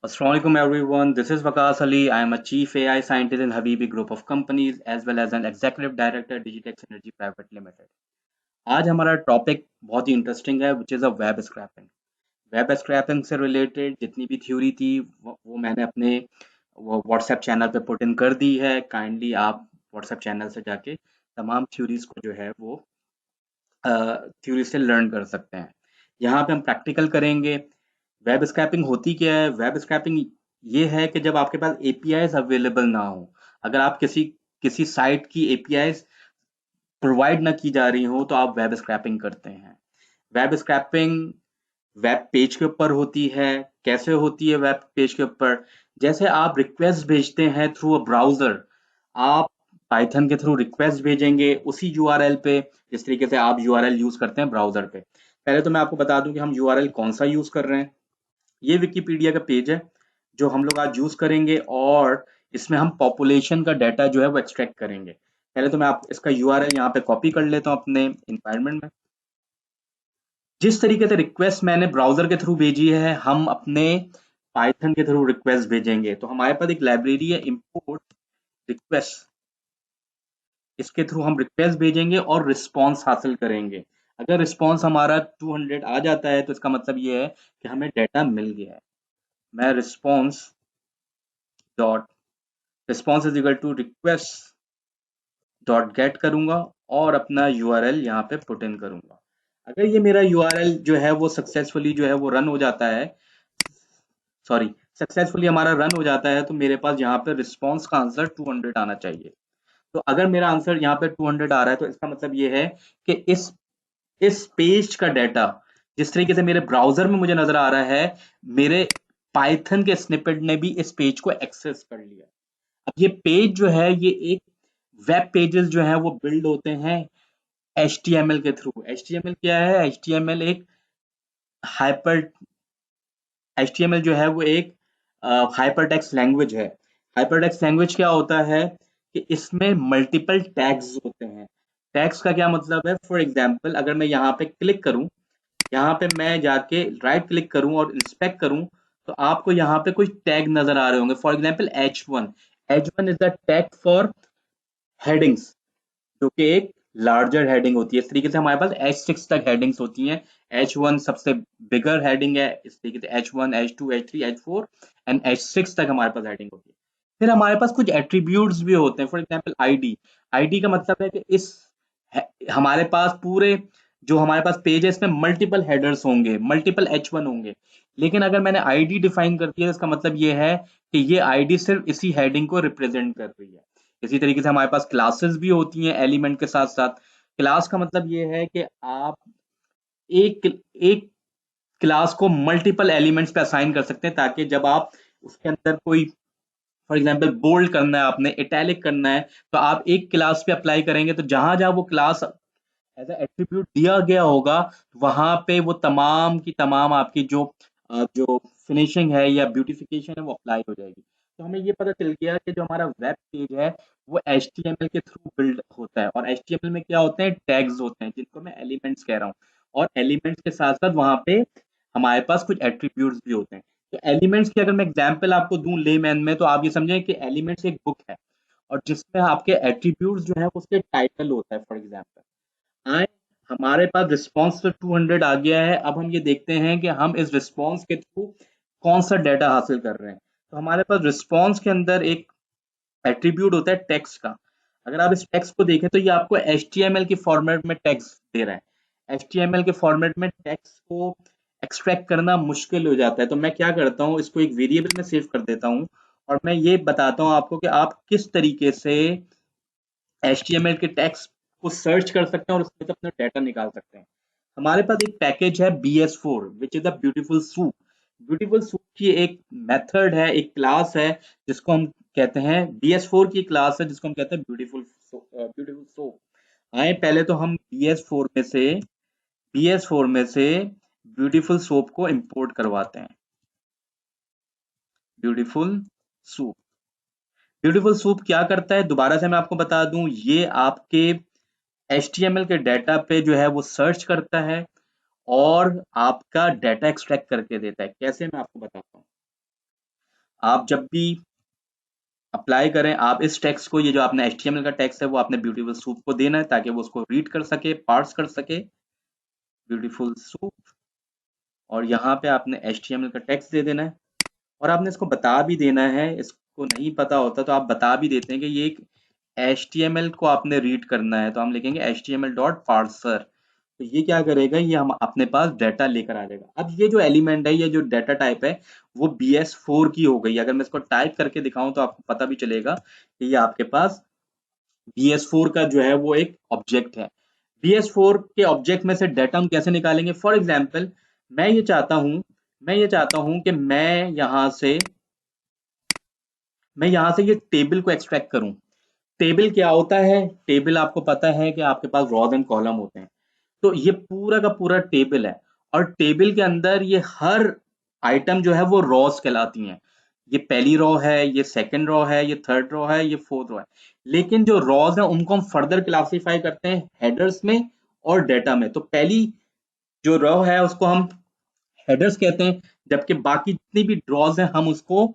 Assalamualaikum everyone. This is Waqas Ali. I am a chief AI scientist in Habibi Group of Companies as well as an executive director Digitex Energy Private Limited. आज हमारा topic बहुत ही interesting है which is a web scrapping. Web scrapping से related जितनी भी theory थी वो मैंने अपने वो व्हाट्सएप चैनल पे पुट इन कर दी है। काइंडली आप व्हाट्सएप चैनल से जाके तमाम थ्योरीज को जो है वो थ्योरी से लर्न कर सकते हैं। यहाँ पे हम प्रैक्टिकल करेंगे। वेब स्क्रैपिंग होती क्या है? वेब स्क्रैपिंग ये है कि जब आपके पास एपीआईज अवेलेबल ना हो, अगर आप किसी किसी साइट की एपीआईज प्रोवाइड ना की जा रही हो तो आप वेब स्क्रैपिंग करते हैं। वेब स्क्रैपिंग वेब पेज के ऊपर होती है। कैसे होती है वेब पेज के ऊपर? जैसे आप रिक्वेस्ट भेजते हैं थ्रू अ ब्राउजर, आप पाइथन के थ्रू रिक्वेस्ट भेजेंगे उसी यूआरएल पे, जिस तरीके से आप यूआरएल यूज करते हैं ब्राउजर पे। पहले तो मैं आपको बता दूं कि हम यूआरएल कौन सा यूज कर रहे हैं। ये विकिपीडिया का पेज है जो हम लोग आज यूज करेंगे और इसमें हम पॉपुलेशन का डाटा जो है वो एक्सट्रैक्ट करेंगे। पहले तो मैं आप इसका यूआरएल यहाँ पे कॉपी कर लेता हूँ अपने इन्वायरमेंट में। जिस तरीके से रिक्वेस्ट मैंने ब्राउजर के थ्रू भेजी है, हम अपने पाइथन के थ्रू रिक्वेस्ट भेजेंगे। तो हमारे पास एक लाइब्रेरी है इंपोर्ट रिक्वेस्ट, इसके थ्रू हम रिक्वेस्ट भेजेंगे और रिस्पॉन्स हासिल करेंगे। अगर रिस्पॉन्स हमारा 200 आ जाता है तो इसका मतलब ये है कि हमें डाटा मिल गया है। मैं dot response is equal to request dot get करूंगा और अपना यूआरएल यहाँ पे पुट इन करूंगा। अगर ये मेरा यूआरएल जो है वो सक्सेसफुली जो है वो रन हो जाता है, सॉरी, सक्सेसफुली हमारा रन हो जाता है, तो मेरे पास यहाँ पे रिस्पॉन्स का आंसर 200 आना चाहिए। तो अगर मेरा आंसर यहाँ पे 200 आ रहा है तो इसका मतलब ये है कि इस पेज का डाटा जिस तरीके से मेरे ब्राउजर में मुझे नजर आ रहा है, मेरे पाइथन के स्निपेट ने भी इस पेज को एक्सेस कर लिया। अब ये पेज जो है ये एक वेब पेजेस जो है वो बिल्ड होते हैं HTML के थ्रू। HTML क्या है? HTML एक हाइपर HTML जो है वो एक हाइपरटेक्स्ट लैंग्वेज है। हाइपरटेक्स्ट लैंग्वेज क्या होता है कि इसमें मल्टीपल टैग्स होते हैं। टैग्स का क्या मतलब है? फॉर एग्जांपल अगर मैं यहाँ पे क्लिक करूँ, यहाँ पे मैं जाके राइट क्लिक करूँ और इंस्पेक्ट करूँ, तो आपको यहाँ पे कुछ टैग नजर आ रहे होंगे। For example H1, H1 is the tag for headings, जो कि एक लार्जर हेडिंग होती है। इस तरीके से हमारे पास H6 तक हेडिंग्स होती हैं। H1 सबसे बिगर हेडिंग है, इस तरीके से H1, H2, H3, H4 and H6 तक हमारे पास हेडिंग होती है। फिर हमारे पास कुछ एट्रीब्यूट्स भी होते हैं। For example ID. आईडी का मतलब है कि हमारे पास पूरे जो हमारे पास पेज है इसमें मल्टीपल हेडर्स होंगे, मल्टीपल H1 होंगे। लेकिन अगर मैंने आईडी डिफाइन कर दिया तो इसका मतलब ये है कि ये आईडी सिर्फ इसी हेडिंग को रिप्रेजेंट कर रही है। इसी तरीके से हमारे पास क्लासेस भी होती हैं एलिमेंट के साथ साथ। क्लास का मतलब ये है कि आप एक एक क्लास को मल्टीपल एलिमेंट्स पे असाइन कर सकते हैं, ताकि जब आप उसके अंदर कोई, फॉर एग्जांपल बोल्ड करना है आपने, इटैलिक करना है, तो आप एक क्लास पे अप्लाई करेंगे तो जहां जहां वो क्लास एज ए एट्रीब्यूट दिया गया होगा वहां पे वो तमाम की तमाम आपकी जो फिनिशिंग है या ब्यूटिफिकेशन है वो अप्लाई हो जाएगी। तो हमें ये पता चल गया कि जो हमारा वेब पेज है वो HTML के थ्रू बिल्ड होता है। और HTML में क्या होते हैं? टैग्स होते हैं, जिनको मैं एलिमेंट्स कह रहा हूँ। और एलिमेंट्स के साथ साथ वहां पे हमारे पास कुछ एट्रीब्यूट्स भी होते हैं। तो एलिमेंट्स की अगर मैं एग्जांपल आपको दूं लेमैन में, तो आप ये समझें कि एलिमेंट्स एक बुक है और जिसमें आपके एट्रीब्यूट्स जो है उसके टाइटल होता है। फॉर एग्जांपल आए, हमारे पास रिस्पॉन्स तो 200 आ गया है। अब हम ये देखते हैं कि हम इस रिस्पॉन्स के थ्रू कौन सा डाटा हासिल कर रहे हैं। तो हमारे पास रिस्पॉन्स के अंदर एक एट्रीब्यूट होता है टेक्स्ट का। अगर आप इस टेक्स्ट को देखें तो ये आपको HTML की फॉर्मेट में टेक्स्ट दे रहा है। HTML के फॉर्मेट में टेक्स्ट को एक्सट्रैक्ट करना मुश्किल हो जाता है। तो मैं क्या करता हूँ, इसको एक वेरिएबल में सेव कर देता हूँ और मैं ये बताता हूँ आपको कि आप किस तरीके से HTML के टेक्स्ट को सर्च कर सकते हैं और उसमें से अपना डाटा निकाल सकते हैं। हमारे पास एक पैकेज है BS4 which is a beautiful soup. Beautiful soup की एक मेथड है, एक क्लास है जिसको हम कहते हैं, BS4 की क्लास है जिसको हम कहते हैं ब्यूटीफुल सोप। आए पहले तो हम BS4 में से ब्यूटीफुल सोप को इंपोर्ट करवाते हैं। ब्यूटीफुल सूप ब्यूटीफुल सूप क्या करता है दोबारा से मैं आपको बता दूं, ये आपके HTML के डाटा पे जो है वो सर्च करता है और आपका डाटा एक्सट्रैक्ट करके देता है। कैसे? मैं आपको बताता हूँ। आप जब भी अप्लाई करें, आप इस टेक्स्ट को, ये जो आपने HTML का टेक्स्ट है वो आपने ब्यूटीफुल सूप को देना है ताकि वो उसको रीड कर सके, पार्स कर सके। ब्यूटीफुल सूप, और यहाँ पे आपने HTML का टेक्स्ट दे देना है, और आपने इसको बता भी देना है, इसको नहीं पता होता तो आप बता भी देते हैं कि ये एक HTML को आपने रीड करना है, तो हम लिखेंगे HTML डॉट पार्सर। तो ये क्या करेगा, ये हम अपने पास डाटा लेकर आ जाएगा। अब ये जो एलिमेंट है, ये जो डाटा टाइप है, वो BS4 की हो गई। अगर मैं इसको टाइप करके दिखाऊं तो आपको पता भी चलेगा कि ये आपके पास BS4 का जो है वो एक ऑब्जेक्ट है। BS4 के ऑब्जेक्ट में से डाटा हम कैसे निकालेंगे? फॉर एग्जाम्पल, मैं ये चाहता हूं मैं ये चाहता हूं कि मैं यहाँ से ये टेबल को एक्सट्रैक्ट करूं। टेबल क्या होता है? टेबल आपको पता है कि आपके पास रॉज एंड कॉलम होते हैं। तो ये पूरा का पूरा टेबल है, और टेबल के अंदर ये हर आइटम जो है वो रॉज कहलाती हैं। ये पहली रॉ है, ये सेकंड रॉ है, ये थर्ड रॉ है, ये फोर्थ रॉ है। लेकिन जो रॉज है उनको हम फर्दर क्लासिफाई करते हैं हेडर्स में और डेटा में। तो पहली जो रॉ है उसको हम हेडर्स कहते हैं, जबकि बाकी जितनी भी ड्रॉज हैं हम उसको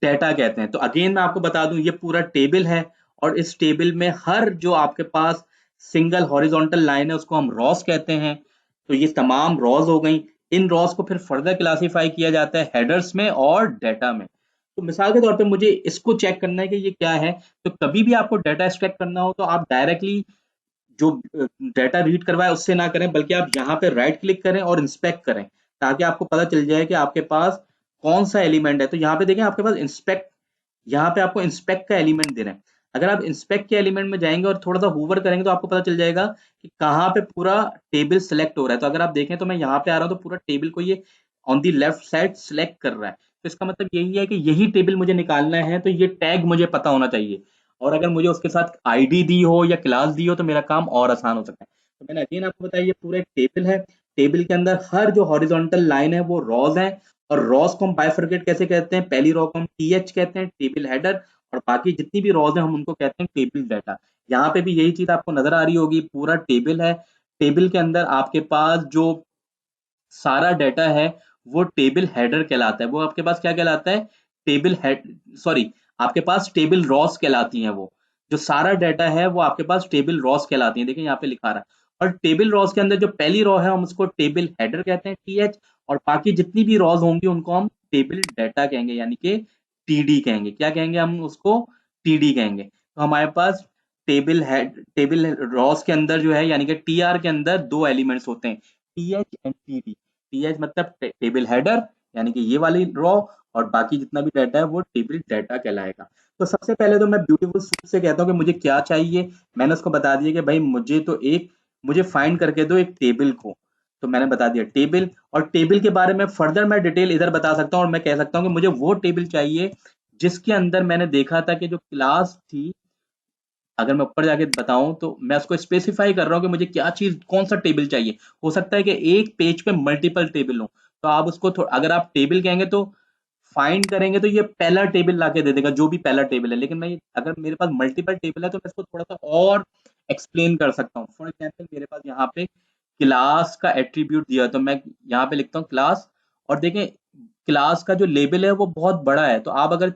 डेटा कहते हैं। तो अगेन मैं आपको बता दूं, ये पूरा टेबल है, और इस टेबल में हर जो आपके पास सिंगल हॉरिजॉन्टल लाइन है उसको हम रॉस कहते हैं। तो ये तमाम रॉस हो गई। इन रॉस को फिर फर्दर क्लासिफाई किया जाता है हेडर्स में और डेटा में। तो मिसाल के तौर पे मुझे इसको चेक करना है कि ये क्या है। तो कभी भी आपको डेटा एक्सट्रैक्ट करना हो तो आप डायरेक्टली जो डेटा रीड करवाए उससे ना करें, बल्कि आप यहाँ पे राइट क्लिक करें और इंस्पेक्ट करें, ताकि आपको पता चल जाए कि आपके पास कौन सा एलिमेंट है। तो यहाँ पे देखें, आपके पास इंस्पेक्ट, यहाँ पे आपको इंस्पेक्ट का एलिमेंट दे रहे हैं। अगर आप इंस्पेक्ट के एलिमेंट में जाएंगे और थोड़ा सा होवर करेंगे तो आपको पता चल जाएगा कि कहाँ पे पूरा टेबल सेलेक्ट हो रहा है। तो अगर आप देखें तो मैं यहाँ पे आ रहा हूँ तो पूरा टेबल को ये on the left side select कर रहा है। तो इसका मतलब यही है कि यही टेबल मुझे निकालना है, तो ये टैग मुझे पता होना चाहिए। और अगर मुझे उसके साथ आईडी दी हो या क्लास दी हो तो मेरा काम और आसान हो सकता है। तो मैंने अगेन आपको बताया, ये पूरा एक टेबल है। टेबल के अंदर हर जो हॉरिजॉन्टल लाइन है वो रॉज है, और रॉस को हम बाइफरकेट कैसे कहते हैं? पहली रॉ को हम TH कहते हैं, टेबल हेडर, और बाकी जितनी भी रॉज हैं हम उनको कहते हैं टेबल डाटा। यहाँ पे भी यही चीज आपको नजर आ रही होगी, पूरा टेबल है। टेबल के अंदर आपके पास जो सारा डाटा है वो टेबल हेडर कहलाता है। वो आपके पास क्या कहलाता है? टेबल हेड, सॉरी, आपके पास टेबल रॉस कहलाती हैं। वो जो सारा डाटा है वो आपके पास टेबल रॉस कहलाती है। देखिए यहाँ पे लिखा रहा है। और टेबल रॉस के अंदर जो पहली रॉ है हम उसको टेबल हेडर कहते हैं, TH, और बाकी जितनी भी रॉज होंगी उनको हम टेबल डाटा कहेंगे, यानी कि TD कहेंगे। क्या कहेंगे हम उसको? TD कहेंगे। तो हमारे पास टेबल रॉस के अंदर जो है, यानी कि TR के अंदर दो एलिमेंट्स होते हैं, TH एंड TD। TH मतलब टेबल हेडर, यानी कि ये वाली रॉ, और बाकी जितना भी डाटा है वो टेबल डाटा कहलाएगा। तो सबसे पहले तो मैं ब्यूटीफुल सूट से कहता हूँ कि मुझे क्या चाहिए। मैंने उसको बता दिया कि भाई मुझे फाइंड करके दो एक टेबल को। तो मैंने बता दिया टेबल, और टेबल के बारे में फर्दर मैं डिटेल इधर बता सकता हूँ, और मैं कह सकता हूँ कि मुझे वो टेबल चाहिए जिसके अंदर मैंने देखा था कि जो क्लास थी, अगर मैं ऊपर जाके बताऊं तो मैं उसको स्पेसिफाई कर रहा हूँ कि मुझे क्या चीज, कौन सा टेबल चाहिए। हो सकता है कि एक पेज पे मल्टीपल टेबल हो, तो आप उसको अगर आप टेबल कहेंगे तो फाइंड करेंगे तो ये पहला टेबल लाके दे देगा, जो भी पहला टेबल है। लेकिन अगर मेरे पास मल्टीपल टेबल है तो मैं इसको थोड़ा सा और एक्सप्लेन कर सकता हूँ। फॉर एग्जाम्पल, मेरे पास यहाँ पे क्लास का एट्रीब्यूट दिया, तो मैं यहाँ पे लिखता हूँ क्लास, और देखें क्लास का जो लेबल है वो बहुत बड़ा है। तो आप अगर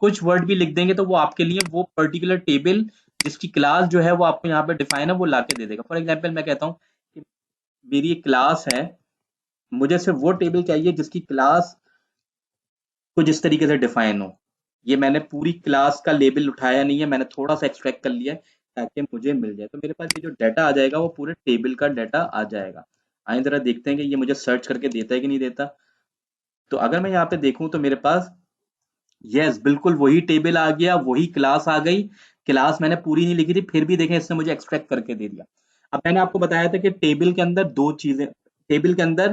कुछ वर्ड भी लिख देंगे तो वो आपके लिए वो पर्टिकुलर टेबल जिसकी क्लास जो है वो आपको यहाँ पे डिफाइन है वो लाके दे देगा। फॉर एग्जाम्पल मैं कहता हूँ कि मेरी एक क्लास है, मुझे सिर्फ वो टेबल चाहिए जिसकी क्लास कुछ इस तरीके से डिफाइन हो। ये मैंने पूरी क्लास का लेबल उठाया नहीं है, मैंने थोड़ा सा एक्सट्रैक्ट कर लिया है ताकि मुझे मिल जाए। तो मेरे पास ये जो डाटा आ जाएगा वो पूरे टेबल का डाटा आ जाएगा। आइए जरा देखते हैं कि ये मुझे सर्च करके देता है कि नहीं देता। तो अगर मैं यहाँ पे देखूं तो मेरे पास, यस, बिल्कुल वही टेबल आ गया, वही क्लास आ गई। क्लास मैंने पूरी नहीं लिखी थी, फिर भी देखें इसने मुझे एक्सट्रैक्ट करके दे दिया। अब मैंने आपको बताया था कि टेबल के अंदर दो चीजें, टेबल के अंदर,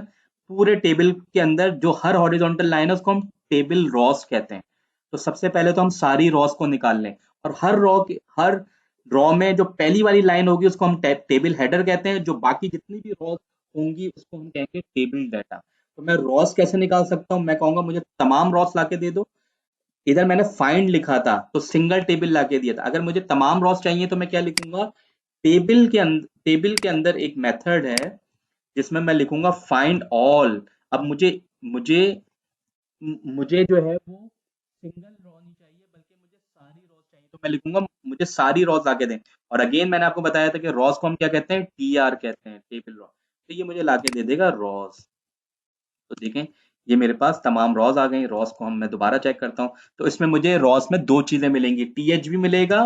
पूरे टेबल के अंदर जो हर हॉरिजॉन्टल लाइन है उसको हम टेबल रॉस कहते हैं। तो सबसे पहले तो हम सारी रॉस को निकाल लें, और हर रॉ में जो पहली वाली लाइन होगी उसको हम टेबल हेडर कहते हैं, जो बाकी जितनी भी रॉस होंगी उसको हम कहेंगे टेबल डाटा। तो मैं रॉस कैसे निकाल सकता हूँ? मैं कहूंगा मुझे तमाम रॉस लाके दे दो। इधर मैंने फाइंड लिखा था तो सिंगल टेबल लाके दिया था। अगर मुझे तमाम रॉस चाहिए तो मैं क्या लिखूंगा? टेबल के अंदर एक मेथड है जिसमें मैं लिखूंगा फाइंड ऑल। अब मुझे मुझे मुझे जो है वो सिंगल रॉ नहीं चाहिए, बल्कि मुझे सारी रॉज चाहिए। तो मैं लिखूंगा मुझे सारी रॉज लाके दें। और अगेन मैंने आपको बताया था कि रॉज को हम क्या कहते हैं, टी आर कहते हैं, टेबल रॉ। तो ये मुझे लाके दे देगा रॉज। तो देखें ये मेरे पास तमाम रॉज आ गई। रॉज को हम मैं दोबारा चेक करता हूँ, तो इसमें मुझे रॉज में दो चीजें मिलेंगी, टीएच भी मिलेगा,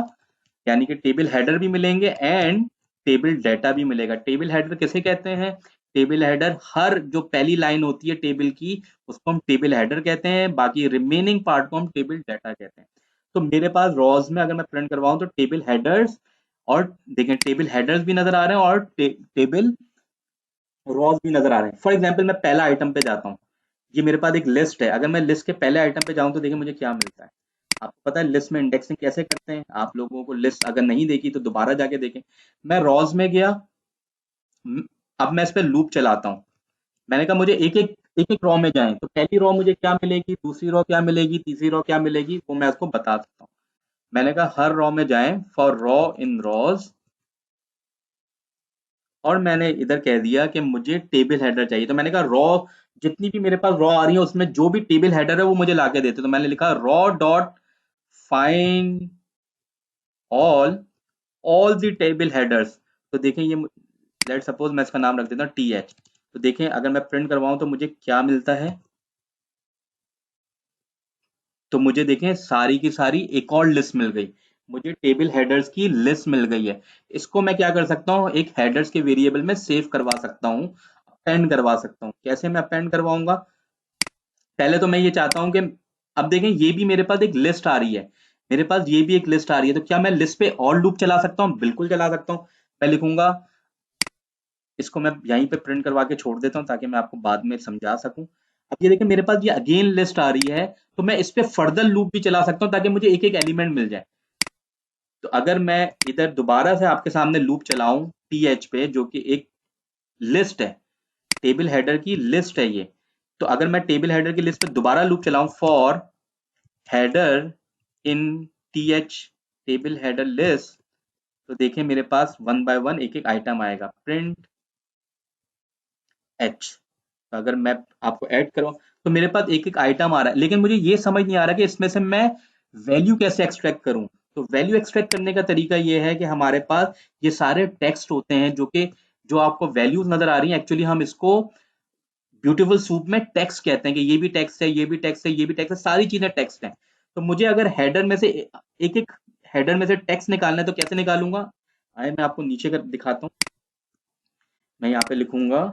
यानी कि टेबल हेडर भी मिलेंगे, एंड टेबल डाटा भी मिलेगा। टेबल हेडर किसे कहते हैं? टेबल हेडर हर जो पहली लाइन होती है टेबल की, उसको हम टेबल हेडर कहते हैं, बाकी रिमेनिंग पार्ट को हम टेबल डाटा कहते हैं। तो मेरे पास रॉज में अगर मैं प्रिंट करवाऊं तो टेबल हेडर्स, और देखें टेबल हेडर्स भी नजर आ रहे हैं और टेबल रॉज भी नजर आ रहे हैं। फॉर एग्जाम्पल मैं पहला आइटम पे जाता हूँ, ये मेरे पास एक लिस्ट है। अगर मैं लिस्ट के पहले आइटम पे जाऊं तो देखिए मुझे क्या मिलता है। आपको पता है लिस्ट में इंडेक्सिंग कैसे करते हैं? आप लोगों को लिस्ट अगर नहीं देखी तो दोबारा जाके देखें। मैं रॉज में गया, अब मैं इस पे लूप चलाता हूँ। मैंने कहा मुझे एक एक रॉ में जाएं, तो पहली रॉ मुझे क्या मिलेगी, दूसरी रॉ क्या मिलेगी, तीसरी रॉ क्या मिलेगी, वो मैं उसको बता सकता हूँ। मैंने कहा हर रॉ में जाएं फॉर रॉ इन रॉज, और मैंने इधर कह दिया कि मुझे टेबल हेडर चाहिए। तो मैंने कहा रॉ, जितनी भी मेरे पास रॉ आ रही है उसमें जो भी टेबल हेडर है वो मुझे लाके देते। तो मैंने लिखा raw dot find all the table headers. तो देखें ये, लेट सपोज मैं इसका नाम रख देता हूँ टी एच। तो देखें अगर मैं प्रिंट करवाऊं तो मुझे क्या मिलता है। तो मुझे देखें सारी की सारी एक और लिस्ट मिल गई, मुझे टेबल हेडर्स की लिस्ट मिल गई है। इसको मैं क्या कर सकता हूँ, एक हेडर्स के वेरिएबल में सेव करवा सकता हूँ, अपेंड करवा सकता हूँ। कैसे मैं अपेंड करवाऊंगा? पहले तो मैं ये चाहता हूँ कि अब देखें ये भी मेरे पास एक लिस्ट आ रही है, मेरे पास ये भी एक लिस्ट आ रही है। तो क्या मैं लिस्ट पे और लूप चला सकता हूँ? बिल्कुल चला सकता हूँ। मैं लिखूंगा, इसको मैं यहीं पे प्रिंट करवा के छोड़ देता हूँ ताकि मैं आपको बाद में समझा सकूं। अब ये देखिए मेरे पास ये अगेन लिस्ट आ रही है, तो मैं इस पे फर्दर लूप भी चला सकता हूँ ताकि मुझे एक एक एलिमेंट मिल जाए। तो अगर मैं इधर दोबारा से आपके सामने लूप चलाऊं टी एच पे, जो कि एक लिस्ट है, टेबल हेडर की लिस्ट है ये। तो अगर मैं टेबल हेडर की लिस्ट पे दोबारा लूप चलाऊं for header in T H table header list, तो देखिए मेरे पास वन बाय वन एक एक आइटम आएगा, प्रिंट एच। अगर मैं आपको ऐड करूं तो मेरे पास एक एक आइटम आ रहा है, लेकिन मुझे ये समझ नहीं आ रहा कि इसमें से मैं वैल्यू कैसे एक्सट्रैक्ट करूं। तो वैल्यू एक्सट्रैक्ट करने का तरीका ये है कि हमारे पास ये सारे टेक्स्ट होते हैं, जो कि जो आपको वैल्यूज नजर आ रही हैं, एक्चुअली हम इसको ब्यूटीफुल सूप में टेक्स्ट कहते हैं कि ये भी टेक्स्ट है, ये भी टेक्स्ट है, ये भी टेक्स्ट है, सारी चीजें टेक्स्ट हैं। तो मुझे अगर हेडर में से एक एक हेडर में से टेक्स्ट निकालना है तो कैसे निकालूंगा? आए मैं आपको नीचे कर दिखाता हूँ। मैं यहाँ पे लिखूंगा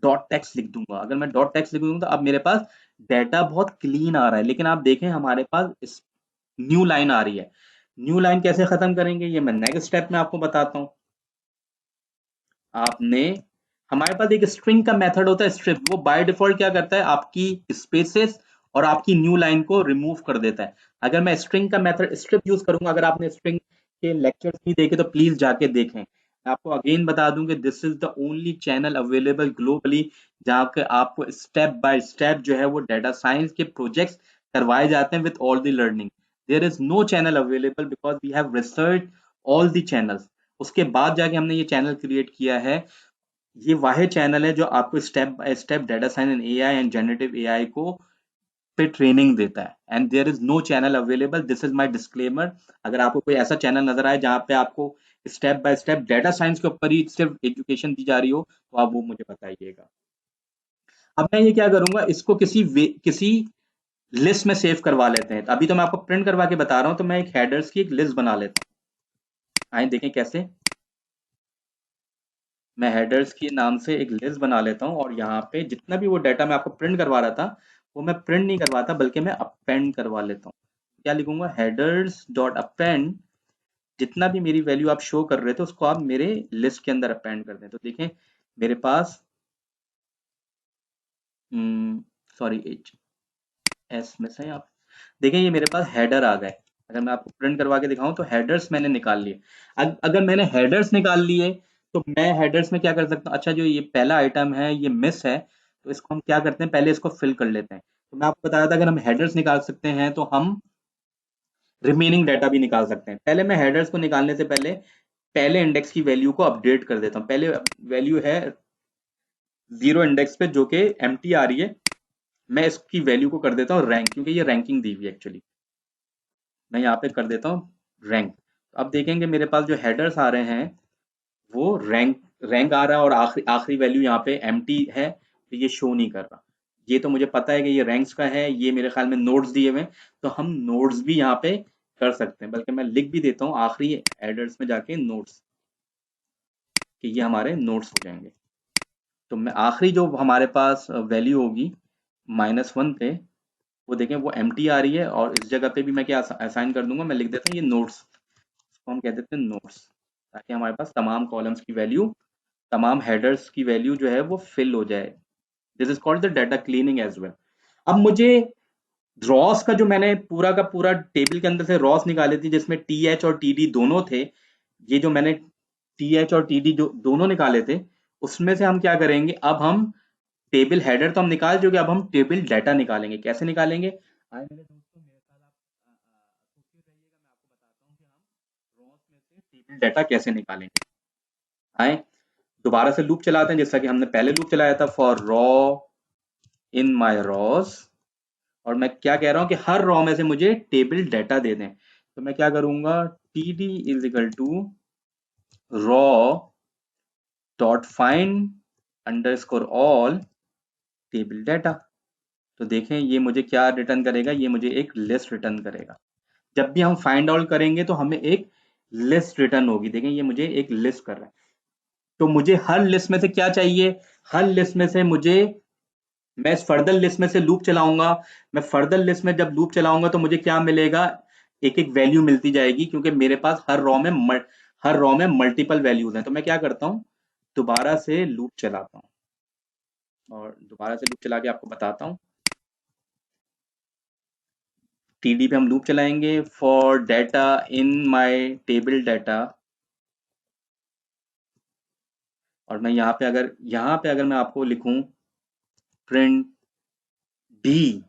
डॉट टेक्स्ट लिख दूंगा। अगर मैं डॉट टेक्स्ट लिख दूंगा तो अब मेरे पास डाटा बहुत क्लीन आ रहा है। लेकिन आप देखें हमारे पास इस न्यू लाइन आ रही है। न्यू लाइन कैसे खत्म करेंगे ये मैं नेक्स्ट स्टेप में आपको बताता हूँ। आपने, हमारे पास एक स्ट्रिंग का मेथड होता है स्ट्रिप, वो बाय डिफॉल्ट क्या करता है, आपकी स्पेसेस और आपकी न्यू लाइन को रिमूव कर देता है। अगर मैं स्ट्रिंग का मेथड स्ट्रिप यूज करूंगा, अगर आपने स्ट्रिंग के लेक्चर्स नहीं देखे तो प्लीज जाके देखें। मैं आपको अगेन बता दूं कि this is the only channel available globally जहाँ के आपको स्टेप बाय स्टेप जो है वो डाटा साइंस के प्रोजेक्ट्स करवाए जाते हैं with all the learning. There is no channel available because we have research all the channels. उसके बाद जाके हमने ये चैनल क्रिएट किया है। ये वाहिद चैनल है जो आपको step by step data science and AI and generative AI को पे ट्रेनिंग देता है। And there is no channel available, this is my disclaimer. अगर आपको कोई ऐसा चैनल नजर आए जहां पे आपको step by step data science के ऊपर ही सिर्फ एजुकेशन दी जा रही हो, तो आप वो मुझे बताइएगा। अब मैं ये क्या करूंगा, इसको किसी लिस्ट में सेव करवा लेते हैं। अभी तो मैं आपको प्रिंट करवा के बता रहा हूँ, तो मैं एक हेडर्स की एक लिस्ट बना लेता हूँ। आए देखें कैसे। मैं हेडर्स के नाम से एक लिस्ट बना लेता हूँ, और यहाँ पे जितना भी वो डाटा मैं आपको प्रिंट करवा रहा था, वो मैं प्रिंट नहीं करवाता बल्कि मैं अपेंड करवा लेता हूँ। क्या लिखूंगा, हेडर्स डॉट अपेंड, जितना भी मेरी वैल्यू आप शो कर रहे थे उसको आप मेरे लिस्ट के अंदर अपेंड कर दें। तो देखें मेरे पास, सॉरी एच एस में से आप देखें ये मेरे पास हेडर आ गए। अगर मैं आपको प्रिंट करवा के दिखाऊं तो हेडर्स मैंने निकाल लिए। अगर मैंने हेडर्स निकाल लिए तो मैं हेडर्स में क्या कर सकता हूँ, अच्छा जो ये पहला आइटम है ये मिस है, तो इसको हम क्या करते हैं, पहले इसको फिल कर लेते हैं। तो मैं आपको बताया था अगर हम हेडर्स निकाल सकते हैं तो हम रिमेनिंग डाटा भी निकाल सकते हैं। पहले मैं हेडर्स को निकालने से पहले पहले इंडेक्स की वैल्यू को अपडेट कर देता हूँ। पहले वैल्यू है जीरो इंडेक्स पे जो कि एम्प्टी आ रही है, मैं इसकी वैल्यू को कर देता हूँ रैंक, क्योंकि ये रैंकिंग दी हुई है एक्चुअली। मैं यहाँ पे कर देता हूँ रैंक। अब देखेंगे मेरे पास जो हेडर्स आ रहे हैं वो रैंक रैंक आ रहा है, और आखिरी आखिरी वैल्यू यहाँ पे एम्प्टी है, तो ये शो नहीं कर रहा। ये तो मुझे पता है कि ये रैंक्स का है, ये मेरे ख्याल में नोट्स दिए हुए हैं, तो हम नोट्स भी यहाँ पे कर सकते हैं, बल्कि मैं लिख भी देता हूँ आखिरी हेडर्स में जाके नोट्स, कि ये हमारे नोट्स हो जाएंगे। तो मैं आखिरी जो हमारे पास वैल्यू होगी -1 पे, वो देखें वो एम्प्टी आ रही है, और इस जगह पे भी मैं क्या असाइन कर दूंगा, मैं लिख देता हूँ ये नोट्स, इसको हम कह देते हैं नोट्स, ताकि हमारे पास तमाम कॉलम्स की वैल्यू, तमाम हेडर्स की वैल्यू जो है वो फिल हो जाए। This is called the data cleaning as well. अब मुझे रॉस का, जो मैंने पूरा का पूरा टेबल के अंदर से रॉस निकाले थे जिसमें टी एच और टी डी दोनों थे, ये जो मैंने टी एच और टी डी जो दोनों निकाले थे, उसमें से हम क्या करेंगे, अब हम टेबल हेडर तो हम निकाल चुके, अब हम टेबल डाटा निकालेंगे। कैसे निकालेंगे, आए मेरे दोस्तों, मेरे साथ आप सोचते रहिएगा, मैं आपको बताता हूँ कि हम रॉस में से टेबल डाटा कैसे निकालेंगे। आए दोबारा से लूप चलाते हैं, जैसा कि हमने पहले लूप चलाया था, for raw in my Ross, और मैं क्या कह रहा हूँ कि हर रॉ में से मुझे टेबल डाटा दे दें। तो मैं क्या करूंगा, T D is equal to raw dot find underscore all table data. तो देखें ये मुझे क्या रिटर्न करेगा, ये मुझे एक लिस्ट रिटर्न करेगा। जब भी हम फाइंड आउट करेंगे तो हमें एक लिस्ट रिटर्न होगी। देखें ये मुझे एक लिस्ट कर रहा है, तो मुझे हर लिस्ट में से क्या चाहिए, हर लिस्ट में से मुझे, मैं इस फर्दर लिस्ट में से लूप चलाऊंगा, मैं फर्दर लिस्ट में जब लूप चलाऊंगा तो मुझे क्या मिलेगा, एक एक वैल्यू मिलती जाएगी, क्योंकि मेरे पास हर रॉ में मल्टीपल वैल्यूज हैं। तो मैं क्या करता हूँ, दोबारा से लूप चलाता हूँ, और दोबारा से लूप चला के आपको बताता हूँ। टीडी पे हम लूप चलाएंगे, for data in my table data, और मैं यहाँ पे अगर मैं आपको लिखूं प्रिंट डी,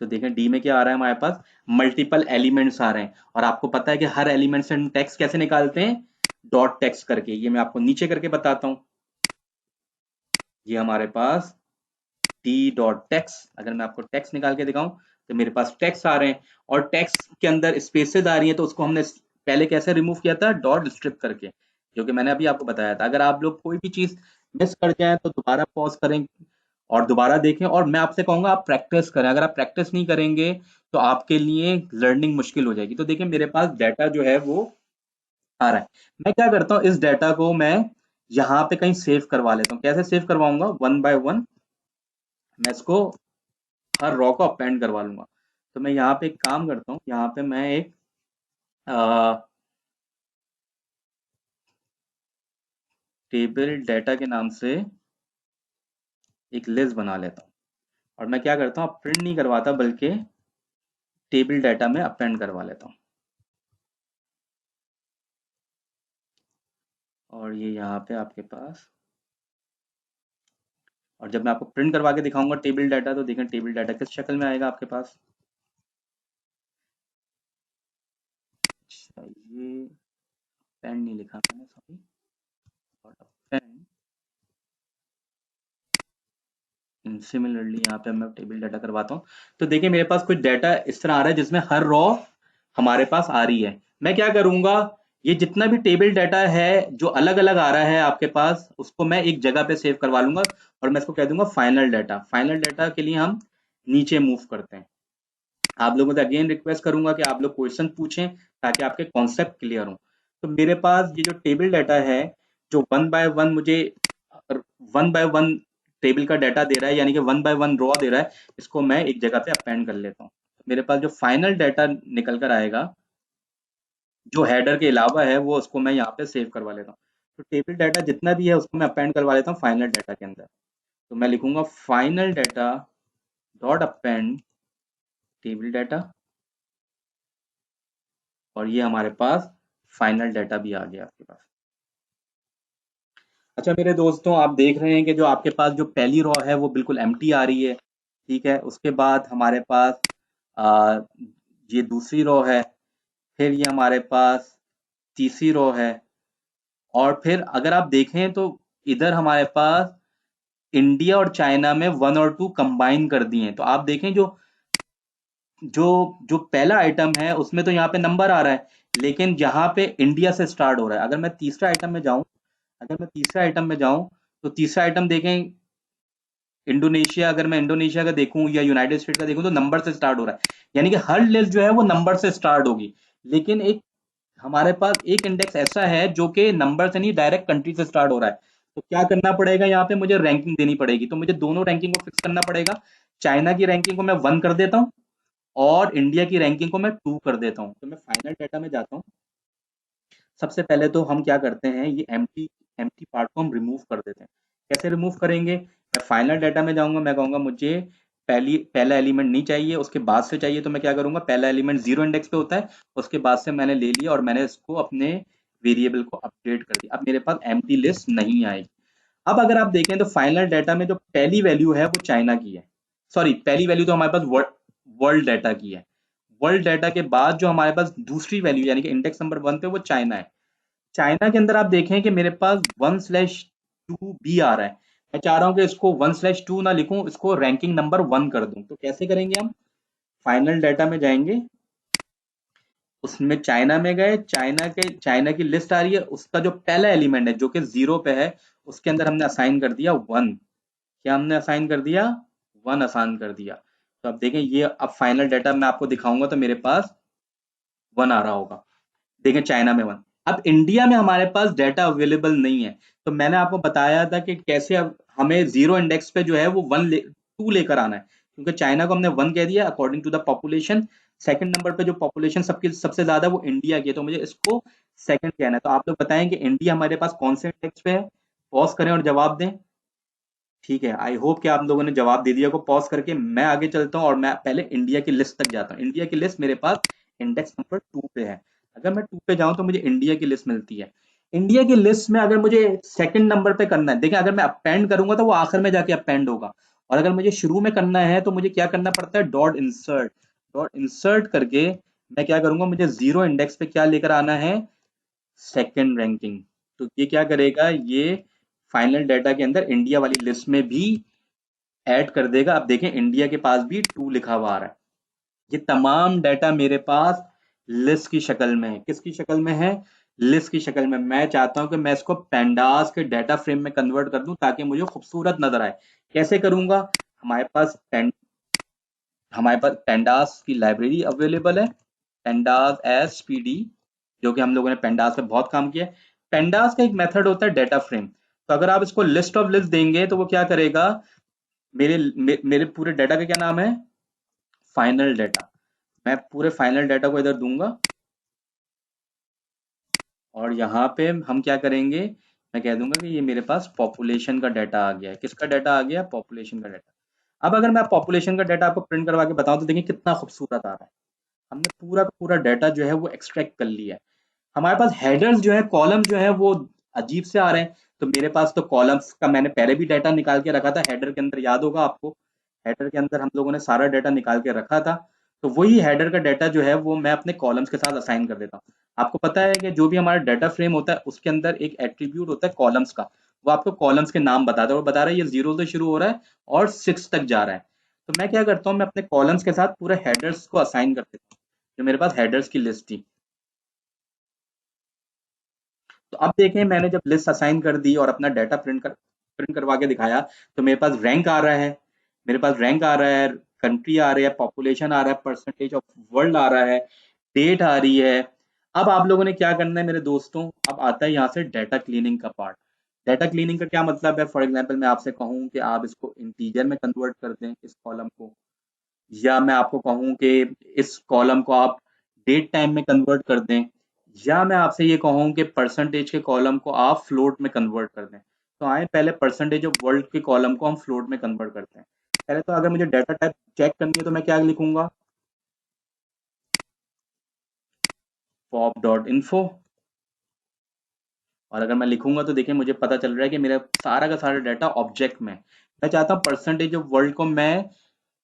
तो देखें डी में क्या आ रहा है, हमारे पास मल्टीपल एलिमेंट्स आ रहे हैं, और आपको पता है कि हर एलिमेंट से हम टेक्स्ट कैसे निकालते हैं, डॉट टेक्स्ट करके। ये मैं आपको नीचे करके बताता हूँ। ये हमारे पास टी डॉट टेक्स्ट, अगर मैं आपको टेक्स्ट निकाल के दिखाऊं तो मेरे पास टेक्स्ट आ रहे हैं, और टेक्स्ट के अंदर स्पेसेस आ रही हैं, तो उसको हमने पहले कैसे रिमूव किया था, डॉट स्ट्रिप करके, जो कि मैंने अभी आपको बताया था। अगर आप लोग कोई भी चीज मिस कर जाए तो दोबारा पॉज करें और दोबारा देखें, और मैं आपसे कहूंगा आप प्रैक्टिस करें। अगर आप प्रैक्टिस नहीं करेंगे तो आपके लिए लर्निंग मुश्किल हो जाएगी। तो देखिए मेरे पास डाटा जो है वो आ रहा है, मैं क्या करता हूँ, इस डाटा को मैं यहाँ पे कहीं सेव करवा लेता हूँ। कैसे सेव करवाऊंगा, वन बाय वन मैं इसको हर रॉ को अपेंड करवा लूंगा। तो मैं यहाँ पे एक काम करता हूँ, यहाँ पे मैं एक टेबल डाटा के नाम से एक लिस्ट बना लेता हूँ, और मैं क्या करता हूँ, प्रिंट नहीं करवाता बल्कि टेबल डाटा में अपेंड करवा लेता हूँ। और ये यहाँ पे आपके पास, और जब मैं आपको प्रिंट करवा के दिखाऊंगा टेबल डाटा, तो देखें टेबल डाटा किस शक्ल में आएगा आपके पास। अच्छा, ये पेन नहीं लिखा मैंने, सॉरी। पेन, सिमिलरली यहाँ पे मैं टेबल डाटा करवाता हूँ। तो देखिए मेरे पास कुछ डाटा इस तरह आ रहा है जिसमें हर रॉ हमारे पास आ रही है। मैं क्या करूंगा, ये जितना भी टेबल डाटा है जो अलग अलग आ रहा है आपके पास, उसको मैं एक जगह पे सेव करवा लूंगा, और मैं इसको कह दूंगा फाइनल डाटा। फाइनल डाटा के लिए हम नीचे मूव करते हैं। आप लोगों से अगेन रिक्वेस्ट करूंगा कि आप लोग क्वेश्चन पूछें ताकि आपके कॉन्सेप्ट क्लियर हो। तो मेरे पास ये जो टेबल डाटा है, जो वन बाय वन मुझे वन बाय वन टेबल का डाटा दे रहा है, यानी कि वन बाय वन रॉ दे रहा है, इसको मैं एक जगह पे अपेंड कर लेता हूँ। मेरे पास जो फाइनल डाटा निकल कर आएगा, जो हेडर के अलावा है, वो उसको मैं यहाँ पे सेव करवा लेता हूँ। तो टेबल डाटा जितना भी है उसको मैं अपेंड करवा लेता हूँ फाइनल डाटा के अंदर। तो मैं लिखूंगा final data dot append table data, और ये हमारे पास फाइनल डाटा भी आ गया आपके पास। अच्छा मेरे दोस्तों, आप देख रहे हैं कि जो आपके पास जो पहली रो है वो बिल्कुल एम्प्टी आ रही है, ठीक है। उसके बाद हमारे पास आ, ये दूसरी रो है, फिर ये हमारे पास तीसरी रो है, और फिर अगर आप देखें तो इधर हमारे पास इंडिया और चाइना में 1 और 2 कंबाइन कर दिए हैं। तो आप देखें जो जो जो पहला आइटम है उसमें तो यहाँ पे नंबर आ रहा है, लेकिन जहाँ पे इंडिया से स्टार्ट हो रहा है, अगर मैं तीसरे आइटम में जाऊं, तो तीसरा आइटम देखें इंडोनेशिया, अगर मैं इंडोनेशिया का देखूं या यूनाइटेड स्टेट का देखूं तो नंबर से स्टार्ट हो रहा है, यानी कि हर लिस्ट जो है वो नंबर से स्टार्ट होगी। लेकिन एक हमारे पास एक इंडेक्स ऐसा है जो कि नंबर से नहीं, डायरेक्ट कंट्री से स्टार्ट हो रहा है। तो क्या करना पड़ेगा, यहाँ पे मुझे रैंकिंग देनी पड़ेगी, तो मुझे दोनों रैंकिंग को फिक्स करना पड़ेगा। चाइना की रैंकिंग को मैं 1 कर देता हूँ और इंडिया की रैंकिंग को मैं 2 कर देता हूँ। तो मैं फाइनल डाटा में जाता हूँ। सबसे पहले तो हम क्या करते हैं, ये एम्प्टी एम्प्टी पार्ट को हम रिमूव कर देते हैं। कैसे रिमूव करेंगे, मैं फाइनल डाटा में जाऊंगा, मैं कहूंगा मुझे पहला एलिमेंट नहीं चाहिए, उसके बाद से चाहिए। तो मैं क्या करूंगा, पहला एलिमेंट 0 इंडेक्स पे होता है, उसके बाद से मैंने ले लिया और मैंने इसको अपने वेरिएबल को अपडेट कर दिया। अब मेरे पास एम्प्टी लिस्ट नहीं आएगी। अब अगर आप देखें तो फाइनल डाटा में जो पहली वैल्यू है वो चाइना की है, सॉरी पहली वैल्यू तो हमारे पास वर्ल्ड डाटा की है। वर्ल्ड डाटा के बाद जो हमारे पास दूसरी वैल्यू यानी कि इंडेक्स नंबर 1 पे वो चाइना है। चाइना के अंदर आप देखें कि मेरे पास 1/2 बी आ रहा है। मैं चाह रहा हूं कि इसको 1/2 ना लिखूं, इसको रैंकिंग नंबर 1 कर दूं। तो कैसे करेंगे, हम फाइनल डाटा में जाएंगे, उसमें चाइना में गए, चाइना की लिस्ट आ रही है, उसका जो पहला एलिमेंट है जो कि 0 पे है, उसके अंदर हमने असाइन कर दिया 1। क्या हमने असाइन कर दिया, 1 असाइन कर दिया। तो अब देखें ये, अब फाइनल डाटा मैं आपको दिखाऊंगा तो मेरे पास 1 आ रहा होगा। देखें चाइना में 1। अब इंडिया में हमारे पास डाटा अवेलेबल नहीं है, तो मैंने आपको बताया था कि कैसे अब हमें 0 इंडेक्स पे जो है वो 2 लेकर आना है, क्योंकि चाइना को हमने 1 कह दिया according to the population. Second number पे जो पॉपुलेशन सबकी सबसे ज्यादा वो इंडिया की है, तो मुझे इसको सेकंड कहना है। तो आप लोग बताएं कि इंडिया हमारे पास कौन से इंडेक्स पे है, पॉज करें और जवाब दें। ठीक है, आई होप कि आप लोगों ने जवाब दे दिया। को पॉज करके मैं आगे चलता हूँ और मैं पहले इंडिया की लिस्ट तक जाता हूँ। इंडिया की लिस्ट मेरे पास इंडेक्स नंबर 2 पे है। अगर मैं 2 पे जाऊं तो मुझे इंडिया की लिस्ट मिलती है। इंडिया की लिस्ट में अगर मुझे सेकंड नंबर पे करना है, देखिए अगर मैं अपेंड करूंगा तो वो आखिर में जाके अपेंड होगा, और अगर मुझे शुरू में करना है तो मुझे क्या करना पड़ता है, डॉट इंसर्ट करके मैं क्या करूंगा, मुझे 0 इंडेक्स पे क्या लेकर आना है, सेकंड रैंकिंग। तो ये क्या करेगा, ये फाइनल डाटा के अंदर इंडिया वाली लिस्ट में भी ऐड कर देगा। अब देखें इंडिया के पास भी 2 लिखा हुआ आ रहा है। ये तमाम डाटा मेरे पास लिस्ट की शक्ल में है। किसकी शक्ल में है, लिस्ट की शक्ल में। मैं चाहता हूं कि मैं इसको पेंडास के डाटा फ्रेम में कन्वर्ट कर दूं ताकि मुझे खूबसूरत नजर आए। कैसे करूंगा, हमारे पास हमारे पास पेंडास की लाइब्रेरी अवेलेबल है, पेंडास एसपीडी, जो कि हम लोगों ने पेंडास में बहुत काम किया है। पेंडास का एक मेथड होता है डाटा फ्रेम। तो अगर आप इसको लिस्ट ऑफ लिस्ट देंगे तो वो क्या करेगा, मेरे पूरे डाटा का क्या नाम है, फाइनल डाटा। मैं पूरे फाइनल डाटा को इधर दूंगा और यहाँ पे हम क्या करेंगे, मैं कह दूंगा कि ये मेरे पास पॉपुलेशन का डाटा आ गया है। किसका डाटा आ गया, पॉपुलेशन का डाटा। अब अगर मैं पॉपुलेशन का डाटा आपको प्रिंट करवा के बताऊं तो देखिए कितना खूबसूरत आ रहा है। हमने पूरा का पूरा डाटा जो है वो एक्सट्रैक्ट कर लिया है। हमारे पास हेडर्स जो है, कॉलम जो है वो अजीब से आ रहे हैं। तो मेरे पास तो कॉलम्स का मैंने पहले भी डाटा निकाल के रखा था हेडर के अंदर, याद होगा आपको। हेडर के अंदर हम लोगों ने सारा डाटा निकाल के रखा था। तो वही हेडर का डाटा जो है वो मैं अपने कॉलम्स के साथ असाइन कर देता हूँ। आपको पता है कि जो भी हमारा डाटा फ्रेम होता है उसके अंदर एक एट्रीब्यूट होता है कॉलम्स का। वो आपको कॉलम्स के नाम बताता है और बता रहा है ये 0 से शुरू हो रहा है और 6 तक जा रहा है। तो मैं क्या करता हूँ, मैं अपने कॉलम्स के साथ पूरे हेडर्स को असाइन कर देता हूँ, जो मेरे पास हेडर्स की लिस्ट थी। तो अब देखें मैंने जब लिस्ट असाइन कर दी और अपना डाटा प्रिंट करवा के दिखाया, तो मेरे पास रैंक आ रहा है, मेरे पास रैंक आ रहा है, कंट्री आ रही है, पॉपुलेशन आ रहा है, परसेंटेज ऑफ वर्ल्ड आ रहा है, डेट आ रही है। अब आप लोगों ने क्या करना है मेरे दोस्तों, अब आता है यहाँ से डाटा क्लीनिंग का पार्ट। डाटा क्लीनिंग का क्या मतलब है, फॉर एग्जाम्पल मैं आपसे कहूँ कि आप इसको इंटीजर में कन्वर्ट कर दें इस कॉलम को, या मैं आपको कहूँ कि इस कॉलम को आप डेट टाइम में कन्वर्ट कर दें, या मैं आपसे ये कहूँ कि परसेंटेज के कॉलम को आप फ्लोट में कन्वर्ट कर दें। तो आए पहले परसेंटेज ऑफ वर्ल्ड के कॉलम को हम फ्लोट में कन्वर्ट करते हैं। पहले तो अगर मुझे डाटा टाइप चेक करनी है तो मैं क्या लिखूंगा, पॉप डॉट इन्फो। और अगर मैं लिखूंगा तो देखिए मुझे पता चल रहा है कि मेरा सारा का सारा डाटा ऑब्जेक्ट में है। मैं चाहता हूँ परसेंटेज ऑफ वर्ल्ड को मैं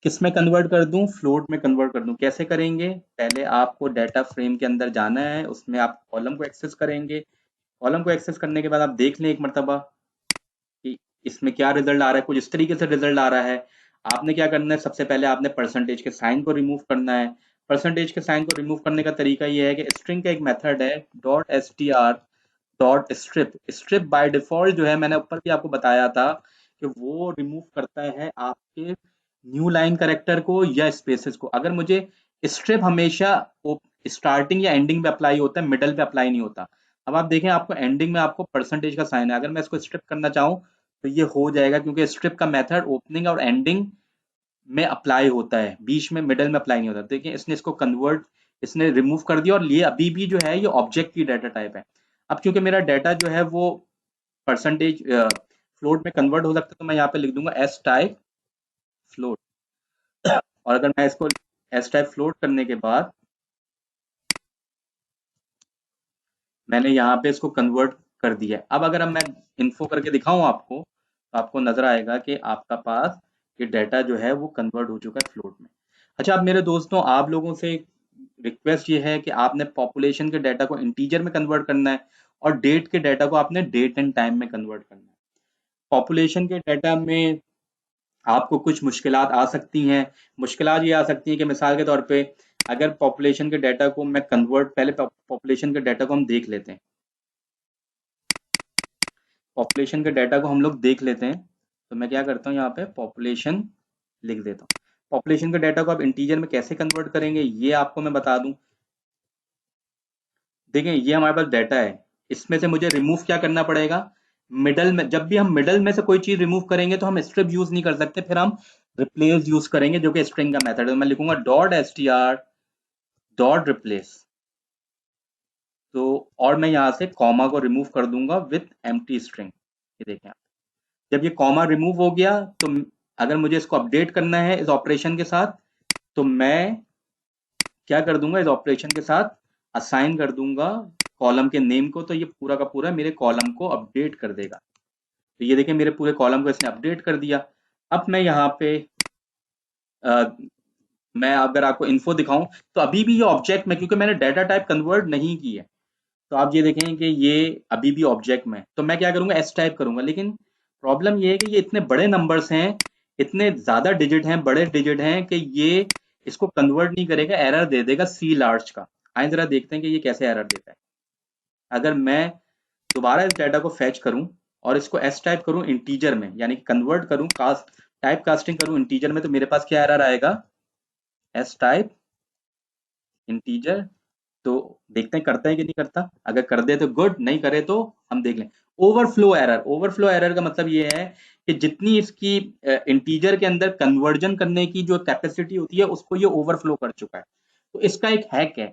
किस में कन्वर्ट कर दूं, फ्लोट में कन्वर्ट कर दूं। कैसे करेंगे, पहले आपको डाटा फ्रेम के अंदर जाना है, उसमें आप कॉलम को एक्सेस करेंगे। कॉलम को एक्सेस करने के बाद आप देख लें एक मरतबा कि इसमें क्या रिजल्ट आ रहा है, कुछ इस तरीके से रिजल्ट आ रहा है। आपने क्या करना है, सबसे पहले आपने परसेंटेज के साइन को रिमूव करना है। परसेंटेज के साइन को रिमूव करने का तरीका ये है कि स्ट्रिंग का एक मेथड है dot S T R dot strip. Strip by default जो है, मैंने ऊपर भी आपको बताया था कि वो रिमूव करता है आपके न्यू लाइन करेक्टर को या स्पेसेस को। अगर मुझे स्ट्रिप हमेशा स्टार्टिंग या एंडिंग में अप्लाई होता है, मिडल पे अप्लाई नहीं होता। अब आप देखें, आपको एंडिंग में आपको परसेंटेज का साइन है, अगर मैं इसको स्ट्रिप करना चाहूँ तो ये हो जाएगा, क्योंकि स्ट्रिप का मेथड ओपनिंग और एंडिंग में अप्लाई होता है, बीच में मिडल में अप्लाई नहीं होता। देखिए इसने इसको कन्वर्ट, इसने रिमूव कर दिया, और ये अभी भी जो है ये ऑब्जेक्ट की डाटा टाइप है। अब क्योंकि मेरा डाटा जो है वो परसेंटेज फ्लोट में कन्वर्ट हो सकता है, तो मैं यहाँ पे लिख दूंगा एस टाइप फ्लोट। और अगर मैं इसको एस टाइप फ्लोट करने के बाद मैंने यहाँ पे इसको कन्वर्ट कर दिया है। अब अगर मैं इन्फो करके दिखाऊं आपको, तो आपको नजर आएगा कि आपका पास ये डाटा जो है वो कन्वर्ट हो चुका है फ्लोट में। अच्छा, अब मेरे दोस्तों, आप लोगों से रिक्वेस्ट ये है कि आपने पॉपुलेशन के डाटा को इंटीजर में कन्वर्ट करना है, और डेट के डाटा को आपने डेट एंड टाइम में कन्वर्ट करना है। पॉपुलेशन के डाटा में आपको कुछ मुश्किलात आ सकती हैं। मुश्किलात ये आ सकती हैं कि मिसाल के तौर पे, अगर पॉपुलेशन के डाटा को मैं कन्वर्ट, पहले पॉपुलेशन के डाटा को हम देख लेते हैं। पॉपुलेशन के डाटा को हम लोग देख लेते हैं, तो मैं क्या करता हूँ, यहाँ पे पॉपुलेशन लिख देता हूँ। पॉपुलेशन के डाटा को आप इंटीजर में कैसे कन्वर्ट करेंगे ये आपको मैं बता दूं। देखें, ये हमारे पास डाटा है, इसमें से मुझे रिमूव क्या करना पड़ेगा, मिडल में। जब भी हम मिडल में से कोई चीज रिमूव करेंगे तो हम स्ट्रिप यूज नहीं कर सकते, फिर हम रिप्लेस यूज करेंगे, जो कि स्ट्रिंग का मेथड है। तो मैं लिखूंगा dot S T R dot replace. तो और मैं यहाँ से कॉमा को रिमूव कर दूंगा विथ एम्प्टी स्ट्रिंग। ये देखें आप, जब ये कॉमा रिमूव हो गया, तो अगर मुझे इसको अपडेट करना है इस ऑपरेशन के साथ, तो मैं क्या कर दूंगा, इस ऑपरेशन के साथ असाइन कर दूंगा कॉलम के नेम को, तो ये पूरा का पूरा मेरे कॉलम को अपडेट कर देगा। तो ये देखिए, मेरे पूरे कॉलम को इसने अपडेट कर दिया। अब मैं यहाँ पे अ, मैं अगर आपको इन्फो दिखाऊं, तो अभी भी ये ऑब्जेक्ट में, क्योंकि मैंने डाटा टाइप कन्वर्ट नहीं की है, तो आप ये देखें कि ये अभी भी ऑब्जेक्ट में। तो मैं क्या करूंगा, एस टाइप करूंगा। लेकिन प्रॉब्लम ये है कि ये इतने बड़े नंबर्स हैं, इतने ज्यादा डिजिट हैं, बड़े डिजिट हैं, कि ये इसको कन्वर्ट नहीं करेगा, एरर दे देगा सी लार्ज का। आइए जरा देखते हैं कि ये कैसे एरर देता है। अगर मैं दोबारा इस डाटा को फैच करूं और इसको एस टाइप करूं इंटीजर में, यानी कि कन्वर्ट करूं, कास्ट टाइप कास्टिंग करूं इंटीजर में, तो मेरे पास क्या एरर आएगा, एस टाइप इंटीजर। तो देखते हैं करता है कि नहीं करता। अगर कर दे तो गुड, नहीं करे तो हम देख लें। ओवरफ्लो एरर, ओवरफ्लो एरर का मतलब ये है कि जितनी इसकी इंटीजर के अंदर कन्वर्जन करने की जो कैपेसिटी होती है, उसको ये ओवरफ्लो कर चुका है। तो इसका एक हैक है,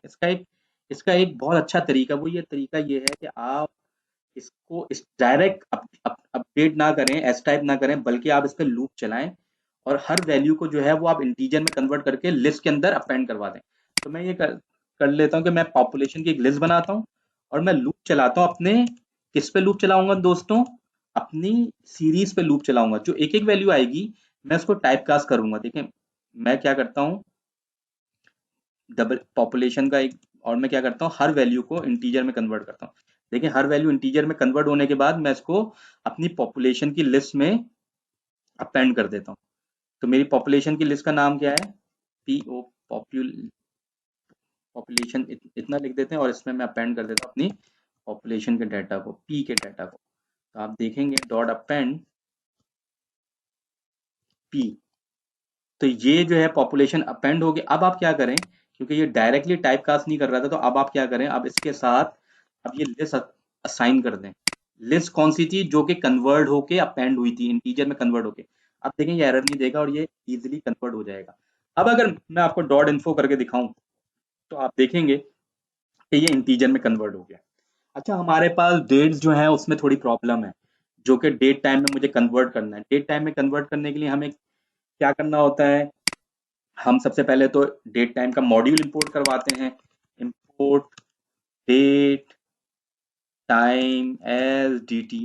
इसका एक बहुत अच्छा तरीका, वो ये तरीका ये है कि आप इसको इस डायरेक्ट अपडेट ना करें, एस टाइप ना करें, बल्कि आप इस पे लूप चलाएं, और हर वैल्यू को जो है वो आप इंटीजर में कन्वर्ट करके लिस्ट के अंदर अपेंड करवा दें। तो मैं ये कर लेता हूँ कि मैं पॉपुलेशन की एक लिस्ट बनाता हूँ, और मैं लूप चलाता हूँ अपने, किस पे लूप चलाऊंगा दोस्तों, अपनी सीरीज पे लूप चलाऊंगा। जो एक एक वैल्यू आएगी मैं उसको टाइप कास्ट करूंगा। देखें, मैं क्या करता हूँ, डबल पॉपुलेशन का एक, और मैं क्या करता हूँ, हर वैल्यू को इंटीजर में कन्वर्ट करता हूँ। देखिए, हर वैल्यू इंटीजर में कन्वर्ट होने के बाद मैं इसको अपनी पॉपुलेशन की लिस्ट में अपेंड कर देता हूँ। तो मेरी पॉपुलेशन की लिस्ट का नाम क्या है, पी ओ पॉपुलेशन, इतना लिख देते हैं, और इसमें मैं अपेंड कर देता हूँ अपनी पॉपुलेशन के डाटा को, पी के डाटा को। तो आप देखेंगे डॉट अपेंड पी, तो ये जो है पॉपुलेशन अपेंड हो गया। अब आप क्या करें, क्योंकि ये डायरेक्टली टाइप कास्ट नहीं कर रहा था, तो अब आप क्या करें, अब इसके साथ अब ये लिस्ट असाइन कर दें। लिस्ट कौन सी थी, जो कि कन्वर्ट होके अपेंड हुई थी, इंटीजर में कन्वर्ट होके। अब देखें, ये एरर नहीं देगा, और ये इजीली कन्वर्ट हो जाएगा। अब अगर मैं आपको डॉट इन्फो करके दिखाऊं, तो आप देखेंगे कि ये इंटीजर में कन्वर्ट हो गया। अच्छा, हमारे पास डेट्स जो है उसमें थोड़ी प्रॉब्लम है, जो कि डेट टाइम में मुझे कन्वर्ट करना है। डेट टाइम में कन्वर्ट करने के लिए हमें क्या करना होता है, हम सबसे पहले तो डेट टाइम का मॉड्यूल इंपोर्ट करवाते हैं। Import date time as D T.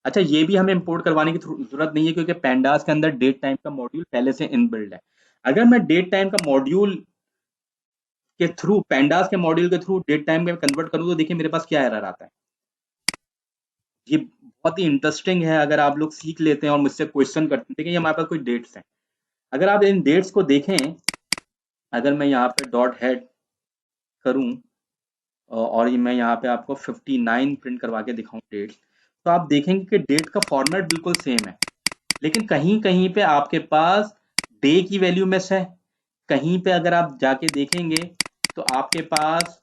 अच्छा, ये भी हमें इंपोर्ट करवाने की जरूरत नहीं है, क्योंकि पैंडास के अंदर डेट टाइम का मॉड्यूल पहले से इनबिल्ड है। अगर मैं डेट टाइम का मॉड्यूल के थ्रू, पैंडास के मॉड्यूल के थ्रू डेट टाइम में कन्वर्ट करूं, तो देखिए मेरे पास क्या एरर आता है। ये बहुत ही इंटरेस्टिंग है अगर आप लोग सीख लेते हैं और मुझसे क्वेश्चन करते हैं। देखिए ये हमारे पास कोई डेट्स हैं, अगर आप इन डेट्स को देखें, अगर मैं यहाँ पे डॉट हेड करूँ और ये मैं यहाँ पे आपको 59 प्रिंट करवा के दिखाऊं डेट्स, तो आप देखेंगे कि डेट का फॉर्मेट बिल्कुल सेम है, लेकिन कहीं कहीं पे आपके पास डे की वैल्यू मिस है, कहीं पे अगर आप जाके देखेंगे तो आपके पास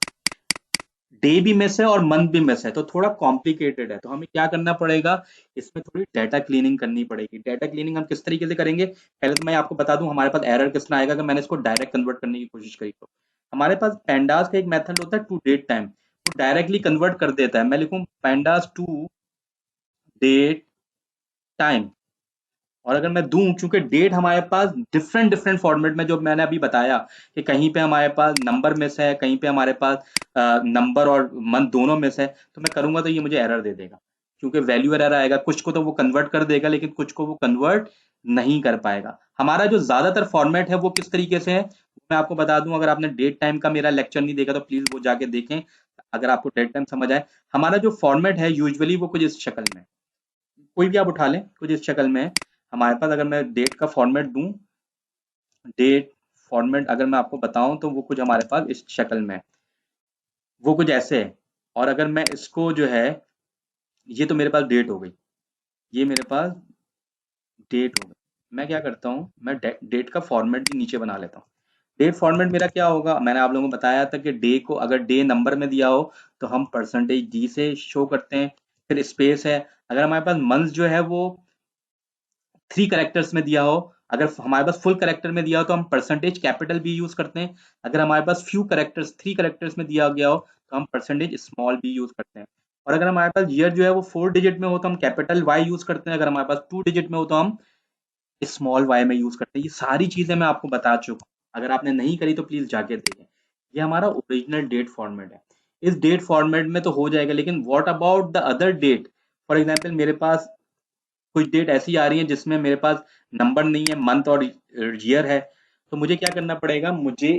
डे भी मिस है और मंथ भी मिस है, तो थोड़ा कॉम्प्लिकेटेड है। तो हमें क्या करना पड़ेगा, इसमें थोड़ी डाटा क्लीनिंग करनी पड़ेगी। डाटा क्लीनिंग हम किस तरीके से करेंगे, पहले तो मैं आपको बता दूं हमारे पास एरर किस तरह आएगा अगर मैंने इसको डायरेक्ट कन्वर्ट करने की कोशिश करी। तो हमारे पास पैंडास का एक मेथड होता है टू डेट टाइम, वो डायरेक्टली कन्वर्ट कर देता है। मैं लिखूं पैंडास टू डेट टाइम, और अगर मैं दूं, चूंकि डेट हमारे पास डिफरेंट डिफरेंट फॉर्मेट में, जो मैंने अभी बताया कि कहीं पे हमारे पास नंबर मिस है, कहीं पे हमारे पास नंबर और मंथ दोनों मिस है, तो मैं करूंगा तो ये मुझे एरर दे देगा, क्योंकि वैल्यू एरर आएगा। कुछ को तो वो कन्वर्ट कर देगा लेकिन कुछ को वो कन्वर्ट नहीं कर पाएगा। हमारा जो ज्यादातर फॉर्मेट है वो किस तरीके से है, मैं आपको बता दूं। अगर आपने डेट टाइम का मेरा लेक्चर नहीं देखा तो प्लीज वो जाके देखें, अगर आपको डेट टाइम समझ आए। हमारा जो फॉर्मेट है यूजुअली वो कुछ इस शक्ल में, कोई भी आप उठा लें, कुछ इस शक्ल में है हमारे पास। अगर मैं डेट का फॉर्मेट दूं, डेट फॉर्मेट अगर मैं आपको बताऊं तो वो कुछ हमारे पास इस शक्ल में है, वो कुछ ऐसे है। और अगर मैं इसको जो है, ये तो मेरे पास डेट हो गई, ये मेरे पास डेट हो गई। मैं क्या करता हूँ, मैं डेट का फॉर्मेट भी नीचे बना लेता हूँ। डेट फॉर्मेट मेरा क्या होगा, मैंने आप लोगों को बताया था कि डे को अगर डे नंबर में दिया हो तो हम परसेंटेज डी से शो करते हैं, फिर स्पेस है। अगर हमारे पास मंथ जो है वो 3 कैरेक्टर्स में दिया हो, अगर हमारे पास फुल कैरेक्टर में दिया हो तो हम परसेंटेज कैपिटल बी यूज करते हैं। अगर हमारे पास फ्यू कैरेक्टर्स 3 कैरेक्टर्स में दिया गया हो तो हम परसेंटेज स्मॉल बी यूज करते हैं। और अगर हमारे पास ईयर जो है वो 4 डिजिट में हो तो हम कैपिटल वाई यूज करते हैं, अगर हमारे पास 2 डिजिट में हो तो हम स्मॉल वाई में यूज करते हैं। ये सारी चीजें मैं आपको बता चुका हूँ, अगर आपने नहीं करी तो प्लीज जाके देखें। ये हमारा ओरिजिनल डेट फॉर्मेट है। इस डेट फॉर्मेट में तो हो जाएगा, लेकिन what about the other date. For example मेरे पास कुछ डेट ऐसी आ रही है जिसमें मेरे पास नंबर नहीं है, मंथ और ईयर है, तो मुझे क्या करना पड़ेगा, मुझे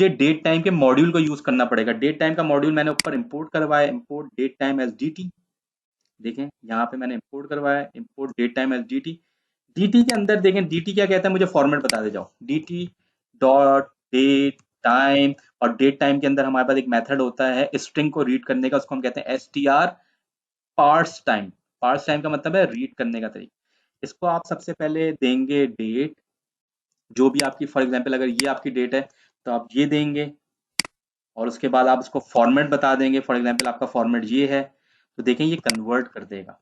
डेट टाइम के मॉड्यूल को यूज करना पड़ेगा। डेट टाइम का मॉड्यूल मैंने ऊपर इंपोर्ट करवाया, import date time as D T. देखें यहाँ पे मैंने इंपोर्ट करवाया, import date time as D T. D T के अंदर देखें, डी टी क्या कहता है, मुझे फॉर्मेट बता दे जाओ। D T dot date time, और डेट टाइम के अंदर हमारे पास एक मेथड होता है स्ट्रिंग को रीड करने का, उसको हम कहते हैं S T R parse time. Parse time का मतलब है रीड करने का तरीका। इसको आप सबसे पहले देंगे डेट, जो भी आपकी, फॉर एग्जांपल अगर ये आपकी डेट है तो आप ये देंगे, और उसके बाद आप उसको फॉर्मेट बता देंगे। फॉर एग्जांपल आपका फॉर्मेट ये है, तो देखें ये कन्वर्ट कर देगा,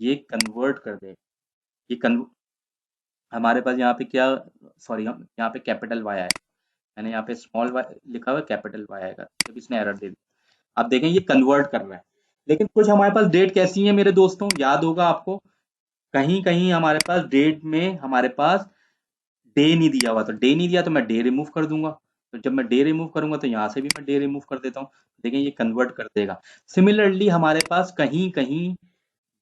ये कन्वर्ट कर देगा। ये कन हमारे पास यहाँ पे क्या, सॉरी हम यहाँ पे कैपिटल वाई आएगा, मैंने यहाँ पे स्मॉल वाई लिखा हुआ है, कैपिटल वाई आएगा, जब इसने एरर दे दी। आप देखें ये कन्वर्ट कर रहा है। लेकिन कुछ हमारे पास डेट कैसी है मेरे दोस्तों, याद होगा आपको, कहीं कहीं हमारे पास डेट में हमारे पास डे नहीं दिया हुआ, तो डे नहीं दिया तो मैं डे रिमूव कर दूंगा। तो जब मैं डे रिमूव करूंगा तो यहाँ से भी मैं डे रिमूव कर देता हूँ, देखें ये कन्वर्ट कर देगा। सिमिलरली हमारे पास कहीं कहीं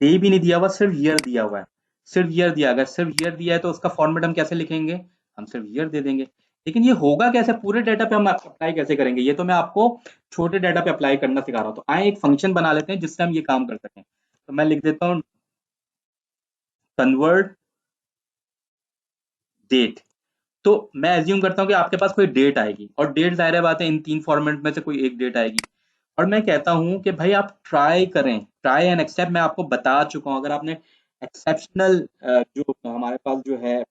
डे भी नहीं दिया हुआ, सिर्फ ईयर दिया हुआ है, सिर्फ ईयर दिया। अगर सिर्फ ईयर दिया है तो उसका फॉर्मेट हम कैसे लिखेंगे, हम सिर्फ ईयर दे देंगे। लेकिन ये होगा कैसे, पूरे डाटा पे हम अप्लाई कैसे करेंगे, ये तो मैं आपको छोटे डाटा पे अप्लाई करना सिखा रहा हूँ। तो आए एक फंक्शन बना लेते हैं जिससे हम ये काम कर सकें। तो मैं लिख देता हूँ कन्वर्ट डेट। तो मैं एज्यूम करता हूँ कि आपके पास कोई डेट आएगी, और डेट जाहिर बात है इन 3 फॉर्मेट में से कोई एक डेट आएगी। और मैं कहता हूँ कि भाई आप ट्राई करें, ट्राई एंड एक्सेप्ट मैं आपको बता चुका हूँ। अगर आपने एक्सेप्शनल जो हमारे पास जो है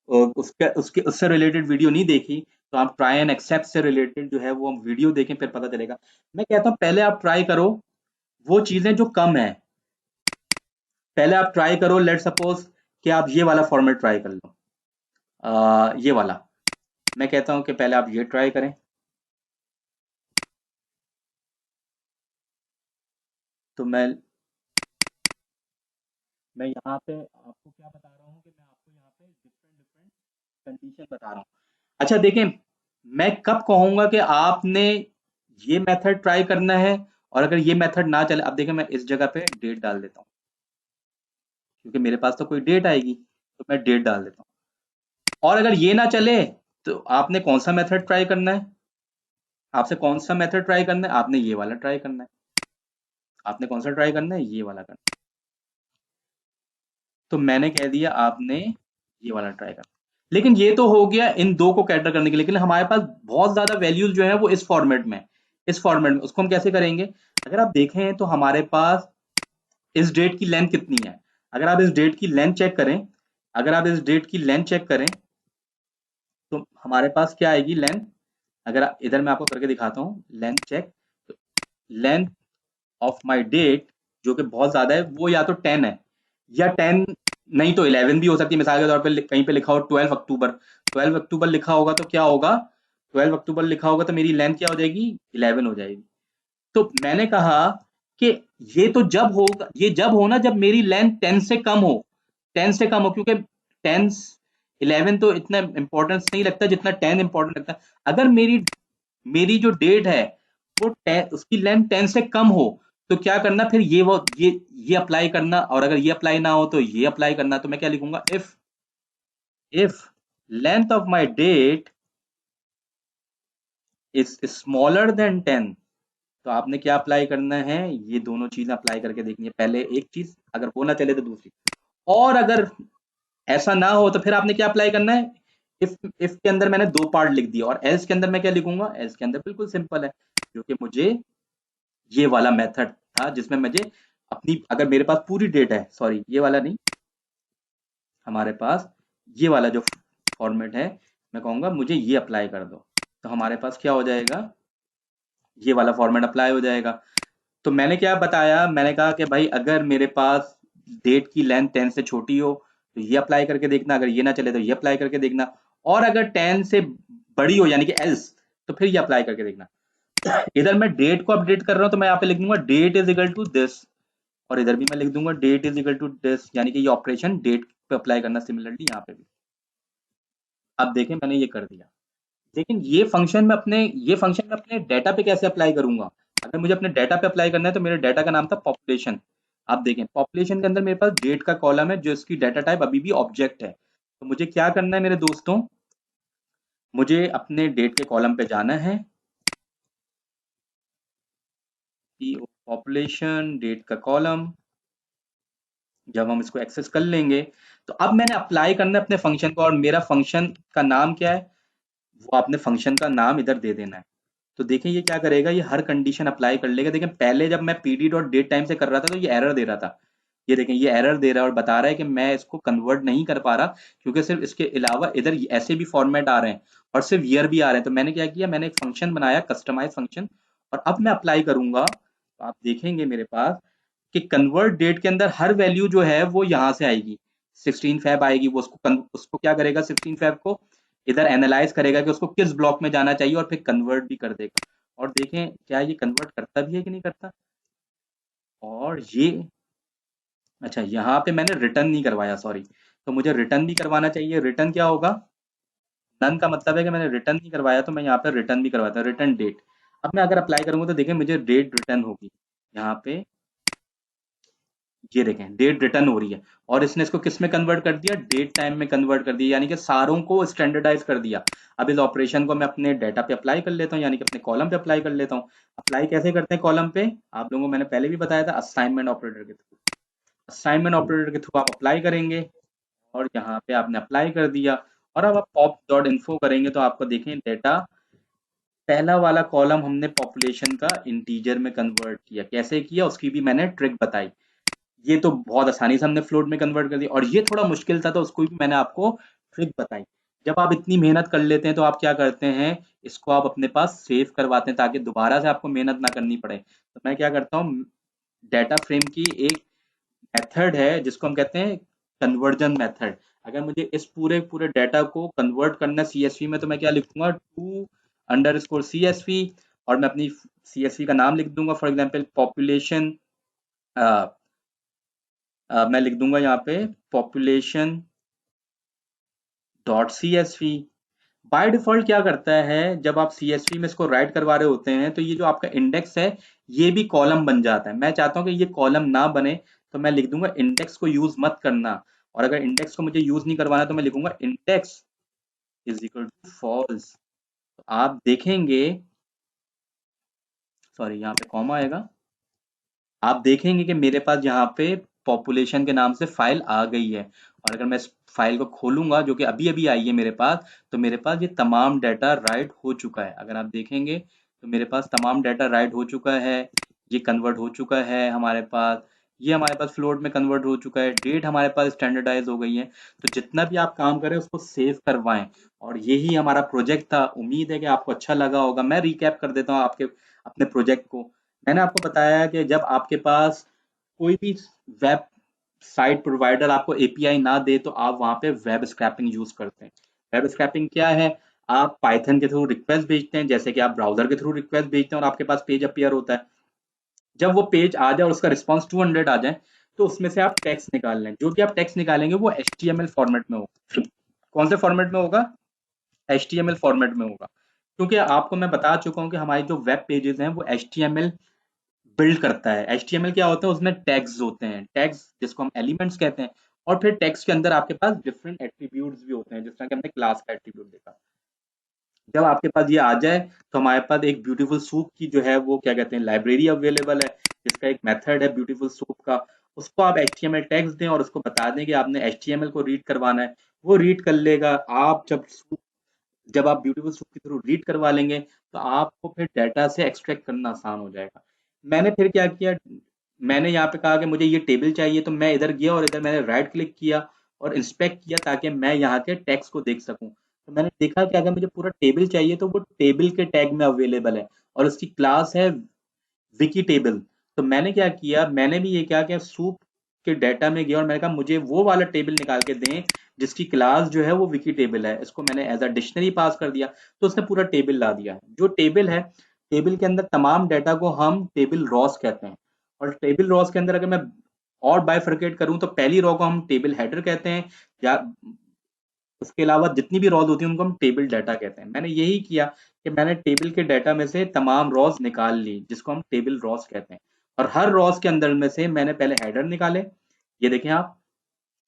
उसके उसके उससे रिलेटेड वीडियो नहीं देखी, तो आप ट्राई एंड एक्सेप्ट से रिलेटेड जो है वो हम वीडियो देखें, फिर पता चलेगा। मैं कहता हूँ पहले आप ट्राई करो वो चीजें जो कम है, पहले आप ट्राई करो। लेट सपोज कि आप ये वाला फॉर्मेट ट्राई कर लो, ये वाला। मैं कहता हूँ कि पहले आप ये ट्राई करें। तो मैं यहाँ पे आपको क्या बता रहा हूँ कि मैं आपको यहाँ पे डिफरेंट डिफरेंट कंडीशन बता रहा हूँ। अच्छा देखें, मैं कब कहूँगा कि आपने ये मेथड ट्राई करना है, और अगर ये मेथड ना चले, अब देखें मैं इस जगह पे डेट डाल देता हूँ, क्योंकि मेरे पास तो कोई डेट आएगी, तो मैं डेट डाल देता हूँ। और अगर ये ना चले तो आपने कौन सा मेथड ट्राई करना है, आपसे कौन सा मेथड ट्राई करना है, आपने ये वाला ट्राई करना है। आपने कौन सा ट्राई करना है, ये वाला करना। तो मैंने कह दिया आपने ये वाला ट्राई करना। लेकिन ये तो हो गया इन दो को कैटर करने के लिए, लेकिन हमारे पास बहुत ज्यादा वैल्यूज जो है वो इस फॉर्मेट में, इस फॉर्मेट में उसको हम कैसे करेंगे? अगर आप देखें तो हमारे पास इस डेट की लेंथ कितनी है? अगर आप इस डेट की लेंथ चेक करें, अगर आप इस डेट की लेंथ चेक करें तो हमारे पास क्या आएगी लेंथ? अगर इधर मैं आपको करके दिखाता हूँ लेंथ चेक, तो लेंथ ऑफ माय डेट जो कि बहुत ज्यादा है वो या तो 10 है, या 10 नहीं तो 11 भी हो सकती है। मिसाल के तौर पे कहीं पे लिखा हो 12 अक्टूबर, 12 अक्टूबर लिखा होगा तो क्या होगा, 12 अक्टूबर लिखा होगा तो मेरी लेंथ क्या हो जाएगी, 11 हो जाएगी। तो मैंने कहा कि ये तो जब होगा, ये जब हो ना जब मेरी लेंथ 10 से कम हो, 10 से कम हो, क्योंकि 10 11 तो इतना इंपॉर्टेंस नहीं लगता जितना 10 इंपॉर्टेंट लगता है। अगर मेरी मेरी जो डेट है वो 10 उसकी लेंथ 10 से कम हो तो क्या करना फिर, ये अप्लाई करना, और अगर ये अप्लाई ना हो तो ये अप्लाई करना। तो मैं क्या लिखूंगा, if length of my date is smaller than 10, तो आपने क्या अप्लाई करना है, ये दोनों चीजें अप्लाई करके देखनी है। पहले एक चीज, अगर वो ना चले तो दूसरी, और अगर ऐसा ना हो तो फिर आपने क्या अप्लाई करना है। इफ के अंदर मैंने दो पार्ट लिख दिया, और एल्स के अंदर मैं क्या लिखूंगा, एल्स के अंदर बिल्कुल सिंपल है, क्योंकि मुझे ये वाला मेथड था जिसमें मुझे अपनी, अगर मेरे पास पूरी डेट है, सॉरी ये वाला नहीं, हमारे पास ये वाला जो फॉर्मेट है, मैं कहूंगा मुझे ये अप्लाई कर दो, तो हमारे पास क्या हो जाएगा, ये वाला फॉर्मेट अप्लाई हो जाएगा। तो मैंने क्या बताया, मैंने कहा कि भाई अगर मेरे पास डेट की लेंथ 10 से छोटी हो तो ये अप्लाई करके देखना, अगर ये ना चले तो ये अप्लाई करके देखना, और अगर 10 से बड़ी हो यानी कि एल्स, तो फिर ये अप्लाई करके देखना। इधर मैं डेट को अपडेट कर रहा हूं तो मैं यहाँ पे लिख दूंगा date is equal to this, और इधर भी मैं लिख दूंगा date is equal to this, यानी कि ये ऑपरेशन डेट पे अप्लाई करना, सिमिलरली यहाँ पे भी। अब देखें मैंने ये कर दिया, लेकिन ये फंक्शन मैं अपने डेटा पे कैसे अप्लाई करूंगा? अगर मुझे अपने डेटा पे अप्लाई करना है तो मेरे डेटा का नाम था पॉपुलेशन। आप देखें पॉपुलेशन के अंदर मेरे पास डेट का कॉलम है जो इसकी डेटा टाइप अभी भी ऑब्जेक्ट है। तो मुझे क्या करना है मेरे दोस्तों, मुझे अपने डेट के कॉलम पे जाना है, पॉपुलेशन डेट का कॉलम, जब हम इसको एक्सेस कर लेंगे तो अब मैंने अप्लाई करना है अपने फंक्शन को, और मेरा फंक्शन का नाम क्या है, वो आपने फंक्शन का नाम इधर दे देना है। तो देखें ये क्या करेगा, ये हर कंडीशन अप्लाई कर लेगा। देखें पहले जब मैं पीडी डॉट डेट टाइम से कर रहा था तो ये एरर दे रहा था, ये देखें ये एरर दे रहा है और बता रहा है कि मैं इसको कन्वर्ट नहीं कर पा रहा, क्योंकि सिर्फ इसके अलावा इधर ऐसे भी फॉर्मेट आ रहे हैं और सिर्फ ईयर भी आ रहे हैं। तो मैंने क्या किया, मैंने एक फंक्शन बनाया, कस्टमाइज फंक्शन, और अब मैं अप्लाई करूंगा तो आप देखेंगे मेरे पास कि कन्वर्ट डेट के अंदर हर वैल्यू जो है वो यहाँ से आएगी, 16 फेब आएगी, वो उसको क्या करेगा, 16 फेब को इधर एनालाइज करेगा कि उसको किस ब्लॉक में जाना चाहिए, और फिर कन्वर्ट भी कर देगा। और देखें क्या ये कन्वर्ट करता भी है कि नहीं करता। और ये, अच्छा यहाँ पे मैंने रिटर्न नहीं करवाया, सॉरी, तो मुझे रिटर्न भी करवाना चाहिए। रिटर्न क्या होगा, नन का मतलब है कि मैंने रिटर्न नहीं करवाया, तो मैं यहाँ पे रिटर्न भी करवाता हूँ, रिटर्न डेट। अब मैं अगर अप्लाई करूंगा तो देखें मुझे डेट रिटर्न होगी यहाँ पे, ये देखें डेट रिटर्न हो रही है, और इसने इसको किस में कन्वर्ट कर दिया, डेट टाइम में कन्वर्ट कर दिया, यानी कि सारों को स्टैंडर्डाइज कर दिया। अब इस ऑपरेशन को मैं अपने डेटा पे अप्लाई कर लेता हूँ, यानी कि अपने कॉलम पे अप्लाई कर लेता हूँ। अप्लाई कैसे करते हैं कॉलम पे, आप लोगों को मैंने पहले भी बताया था, असाइनमेंट ऑपरेटर के थ्रू, असाइनमेंट ऑपरेटर के थ्रू आप अप्लाई करेंगे, और यहाँ पे आपने अप्लाई कर दिया। और अब आप पॉप डॉट इन्फो करेंगे तो आपको देखें डेटा, पहला वाला कॉलम हमने पॉपुलेशन का इंटीजर में कन्वर्ट किया, कैसे किया उसकी भी मैंने ट्रिक बताई। ये तो बहुत आसानी से हमने फ्लोट में कन्वर्ट कर दिया, और ये थोड़ा मुश्किल था तो उसको भी मैंने आपको ट्रिक बताई। जब आप इतनी मेहनत कर लेते हैं तो आप क्या करते हैं, इसको आप अपने पास सेव करवाते हैं ताकि दोबारा से आपको मेहनत ना करनी पड़े। तो मैं क्या करता हूँ, डेटा फ्रेम की एक मेथड है जिसको हम कहते हैं कन्वर्जन मेथड। अगर मुझे इस पूरे पूरे डेटा को कन्वर्ट करना है सीएसवी में तो मैं क्या लिखूंगा, टू अंडर स्कोर सीएसवी, और मैं अपनी सीएसवी का नाम लिख दूंगा, फॉर एग्जाम्पल पॉपुलेशन, मैं लिख दूंगा यहाँ पे population dot C S V. By default क्या करता है, जब आप सीएसवी में इसको राइट करवा रहे होते हैं तो ये जो आपका इंडेक्स है ये भी कॉलम बन जाता है। मैं चाहता हूँ कि ये कॉलम ना बने, तो मैं लिख दूंगा इंडेक्स को यूज मत करना, और अगर इंडेक्स को मुझे यूज नहीं करवाना तो मैं लिखूंगा index is equal to false. तो आप देखेंगे, सॉरी यहाँ पे कॉमा आएगा, आप देखेंगे कि मेरे पास यहाँ पे पॉपुलेशन के नाम से फाइल आ गई है, और अगर मैं इस फाइल को खोलूंगा जो कि अभी अभी आई है मेरे पास, तो मेरे पास ये तमाम डाटा राइट हो चुका है। अगर आप देखेंगे तो मेरे पास तमाम डाटा राइट हो चुका है, ये कन्वर्ट हो चुका है हमारे पास, ये हमारे पास फ्लोट में कन्वर्ट हो चुका है, डेट हमारे पास स्टैंडर्डाइज हो गई है। तो जितना भी आप काम करें उसको सेव करवाएं, और यही हमारा प्रोजेक्ट था। उम्मीद है कि आपको अच्छा लगा होगा। मैं रिकैप कर देता हूँ आपके अपने प्रोजेक्ट को। मैंने आपको बताया कि जब आपके पास कोई भी वेब साइट प्रोवाइडर आपको एपीआई ना दे तो आप वहां पे वेब स्क्रैपिंग यूज करते हैं। वेब स्क्रैपिंग क्या है? आप पाइथन के थ्रू रिक्वेस्ट भेजते हैं, जैसे कि आप ब्राउजर के थ्रू रिक्वेस्ट भेजते हैं और आपके पास पेज अपीयर होता है। जब वो पेज आ जाए और उसका रिस्पॉन्स 200 आ जाए, तो उसमें से आप टेक्स्ट निकाल लें। जो भी आप टेक्स्ट निकालेंगे वो एचटीएमएल फॉर्मेट में होगा। कौन से फॉर्मेट में होगा? एचटीएमएल फॉर्मेट में होगा। क्योंकि आपको मैं बता चुका हूँ कि हमारी जो वेब पेजेस हैं वो एचटीएमएल बिल्ड करता है। एचटीएमएल क्या होता है? उसमें टैग्स होते हैं, टैग्स जिसको हम एलिमेंट्स कहते हैं। और फिर टैग्स के अंदर आपके पास डिफरेंट एट्रीब्यूट्स भी होते हैं, जिस तरह कि हमने क्लास का एट्रीब्यूट देखा। जब आपके पास ये आ जाए तो हमारे पास एक ब्यूटीफुल सूप की जो है वो क्या कहते हैं लाइब्रेरी अवेलेबल है, जिसका एक मेथड है ब्यूटीफुल सूप का। उसको आप एचटीएमएल टैग्स दें और उसको बता दें कि आपने एचटीएमएल को रीड करवाना है, वो रीड कर लेगा। आप जब आप ब्यूटीफुल सूप के थ्रू रीड करवा लेंगे तो आपको फिर डाटा से एक्सट्रैक्ट करना आसान हो जाएगा। मैंने फिर क्या किया, मैंने यहाँ पे कहा कि मुझे ये टेबल चाहिए, तो मैं इधर गया और इधर मैंने राइट क्लिक किया और इंस्पेक्ट किया ताकि मैं यहाँ के टैग्स को देख सकूं। तो मैंने देखा कि अगर मुझे पूरा टेबल चाहिए तो वो टेबल के टैग में अवेलेबल है, और उसकी क्लास है विकी टेबल। तो मैंने क्या किया, मैंने भी ये किया कि सूप के डाटा में गया और मैंने कहा मुझे वो वाला टेबल निकाल के दें जिसकी क्लास जो है वो विकी टेबल है। इसको मैंने एज अ डिक्शनरी पास कर दिया, तो उसने पूरा टेबल ला दिया। जो टेबल है, टेबल के अंदर तमाम डाटा को हम टेबल रॉस कहते हैं। और टेबल रॉस के अंदर अगर मैं और बाइफरकेट करूं तो पहली रो को हम टेबल हेडर कहते हैं, या उसके अलावा जितनी भी रॉज होती हैं उनको हम टेबल डाटा कहते हैं। मैंने यही किया कि मैंने टेबल के डाटा में से तमाम रॉज निकाल ली जिसको हम टेबल रॉज कहते हैं। और हर रॉज के अंदर में से मैंने पहले हेडर निकाले, ये देखें आप,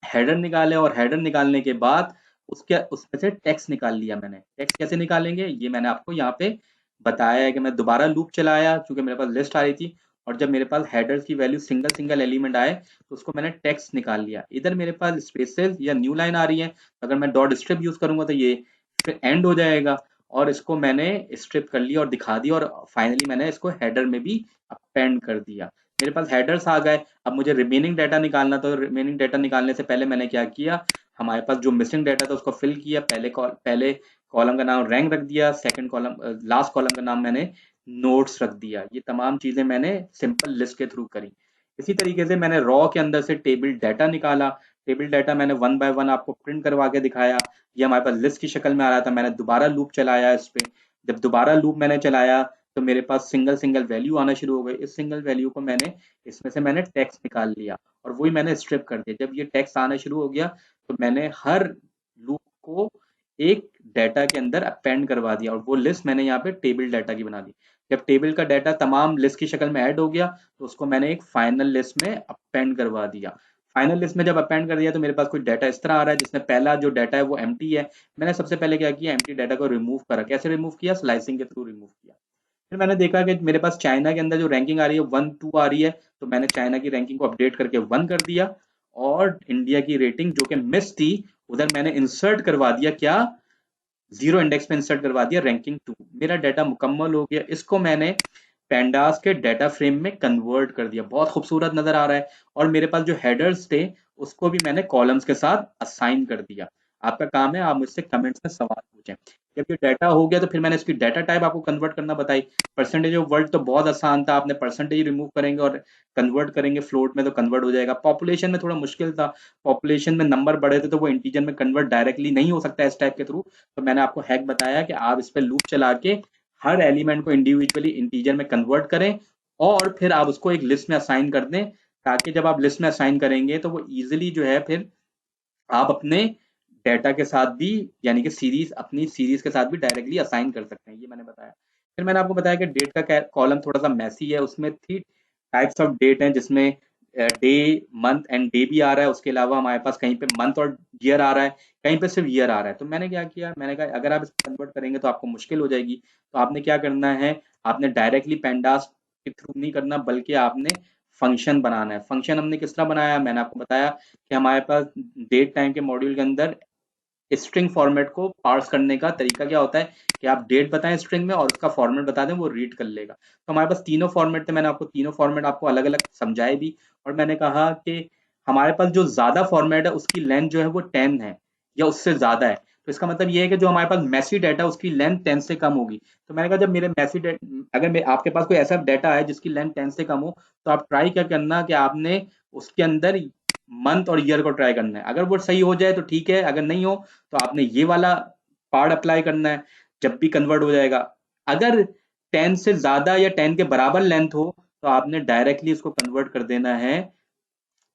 हेडर निकाले, और हेडर निकालने के बाद उसके उसमें से टेक्स्ट निकाल लिया। मैंने टेक्स्ट कैसे निकालेंगे ये मैंने आपको यहाँ पे बताया है कि मैं दोबारा लूप चलाया क्योंकि मेरे पास लिस्ट आ रही थी, और जब मेरे पास हेडर्स की वैल्यू सिंगल सिंगल एलिमेंट आए तो उसको मैंने टेक्स्ट निकाल लिया। इधर मेरे पास स्पेसेस या न्यू लाइन आ रही है, तो अगर मैं डॉट स्ट्रिप यूज करूंगा तो ये फिर एंड हो जाएगा, और इसको मैंने स्ट्रिप कर लिया और दिखा दिया, और फाइनली मैंने इसको हेडर में भी अपेंड कर दिया। मेरे पास हेडर्स आ गए। अब मुझे रिमेनिंग डाटा निकालना, तो रिमेनिंग डाटा निकालने से पहले मैंने क्या किया, हमारे पास जो मिसिंग डाटा था उसको फिल किया। पहले कॉलम का नाम रैंक रख दिया, सेकंड कॉलम लास्ट कॉलम का नाम मैंने नोट्स रख दिया। ये तमाम चीजें मैंने सिंपल लिस्ट के थ्रू करी। इसी तरीके से मैंने रॉ के अंदर से टेबल डाटा निकाला। टेबल डाटा मैंने वन बाय वन आपको प्रिंट करवा के दिखाया। ये हमारे पास लिस्ट की शक्ल में आ रहा था। मैंने दोबारा लूप चलाया इस पे। जब दोबारा लूप मैंने चलाया तो मेरे पास सिंगल सिंगल वैल्यू आना शुरू हो गई। इस सिंगल वैल्यू को मैंने इसमें से मैंने टेक्स्ट निकाल लिया और वही मैंने स्ट्रिप कर दिया। जब ये टेक्स्ट आना शुरू हो गया तो मैंने हर लूप को एक डाटा के अंदर अपेंड करवा दिया, और वो लिस्ट मैंने यहाँ पे टेबल डाटा की बना दी। जब टेबल का डाटा तमाम लिस्ट की शक्ल में ऐड हो गया तो उसको मैंने एक फाइनल लिस्ट में अपेंड करवा दिया। फाइनल लिस्ट में जब अपेंड कर दिया तो मेरे पास कुछ डाटा इस तरह आ रहा है, जिसमें पहला जो डाटा है वो एम्प्टी है। मैंने सबसे पहले क्या किया, एम्प्टी डाटा को रिमूव करा। कैसे रिमूव किया? स्लाइसिंग के थ्रू रिमूव किया। फिर मैंने देखा कि मेरे पास चाइना के अंदर जो रैंकिंग आ रही है 1 2 आ रही है, तो मैंने चाइना की रैंकिंग को अपडेट करके 1 कर दिया। और इंडिया की रेटिंग जो कि मिस थी, उधर मैंने इंसर्ट करवा दिया, क्या, जीरो इंडेक्स में इंसर्ट करवा दिया रैंकिंग 2। मेरा डाटा मुकम्मल हो गया। इसको मैंने पेंडास के डाटा फ्रेम में कन्वर्ट कर दिया। बहुत खूबसूरत नजर आ रहा है। और मेरे पास जो हेडर्स थे उसको भी मैंने कॉलम्स के साथ असाइन कर दिया। आपका काम है आप मुझसे कमेंट्स में सवाल पूछें। जब ये डाटा हो गया तो फिर मैंने इसकी डाटा टाइप आपको कन्वर्ट करना बताई। परसेंटेज ऑफ वर्ड तो बहुत आसान था, आपने परसेंटेज रिमूव करेंगे और कन्वर्ट करेंगे फ्लोट में तो कन्वर्ट हो जाएगा। पॉपुलेशन में थोड़ा मुश्किल था, पॉपुलेशन में नंबर बड़े थे तो वो इंटीजर में कन्वर्ट डायरेक्टली नहीं हो सकता इस टाइप के थ्रू। तो मैंने आपको हैक बताया कि आप इस पे लूप चला के हर एलिमेंट को इंडिविजुअली इंटीजर में कन्वर्ट करें, और फिर आप उसको एक लिस्ट में असाइन कर दें, ताकि जब आप लिस्ट में असाइन करेंगे तो वो इजीली जो है फिर आप अपने डेटा के साथ भी, यानी कि सीरीज, अपनी सीरीज के साथ भी डायरेक्टली असाइन कर सकते हैं। ये मैंने बताया। फिर मैंने आपको बताया कि डेट का कॉलम थोड़ा सा मैसी है, उसमें 3 टाइप्स ऑफ डेट हैं, जिसमें डे, मंथ एंड डे भी आ रहा है। उसके अलावा हमारे पास कहीं पे मंथ और ईयर आ रहा है, कहीं पे सिर्फ ईयर आ रहा है। तो मैंने क्या किया, मैंने कहा अगर आप इसको कन्वर्ट करेंगे तो आपको मुश्किल हो जाएगी। तो आपने क्या करना है, आपने डायरेक्टली पेंडास के थ्रू नहीं करना, बल्कि आपने फंक्शन बनाना है। फंक्शन हमने किस तरह बनाया, मैंने आपको बताया कि हमारे पास डेट टाइम के मॉड्यूल के अंदर स्ट्रिंग फॉर्मेट को पार्स करने का तरीका क्या होता है कि आप डेट बताएं स्ट्रिंग में और उसका फॉर्मेट बता दें, वो रीड कर लेगा। तो हमारे पास तीनों फॉर्मेट थे, मैंने आपको तीनों फॉर्मेट आपको अलग अलग समझाए भी, और मैंने कहा कि हमारे पास जो ज्यादा फॉर्मेट है उसकी लेंथ जो है वो 10 है या उससे ज्यादा है। तो इसका मतलब ये है कि जो हमारे पास मैसी डाटा है उसकी लेंथ 10 से कम होगी। तो मैंने कहा जब मेरे मैसी अगर आपके पास कोई ऐसा डाटा है जिसकी लेंथ 10 से कम हो, तो आप ट्राई क्या करना कि आपने उसके अंदर मंथ और ईयर को ट्राई करना है। अगर वो सही हो जाए तो ठीक है, अगर नहीं हो तो आपने ये वाला पार्ट अप्लाई करना है, जब भी कन्वर्ट हो जाएगा। अगर 10 से ज्यादा या 10 के बराबर लेंथ हो तो आपने डायरेक्टली इसको कन्वर्ट कर देना है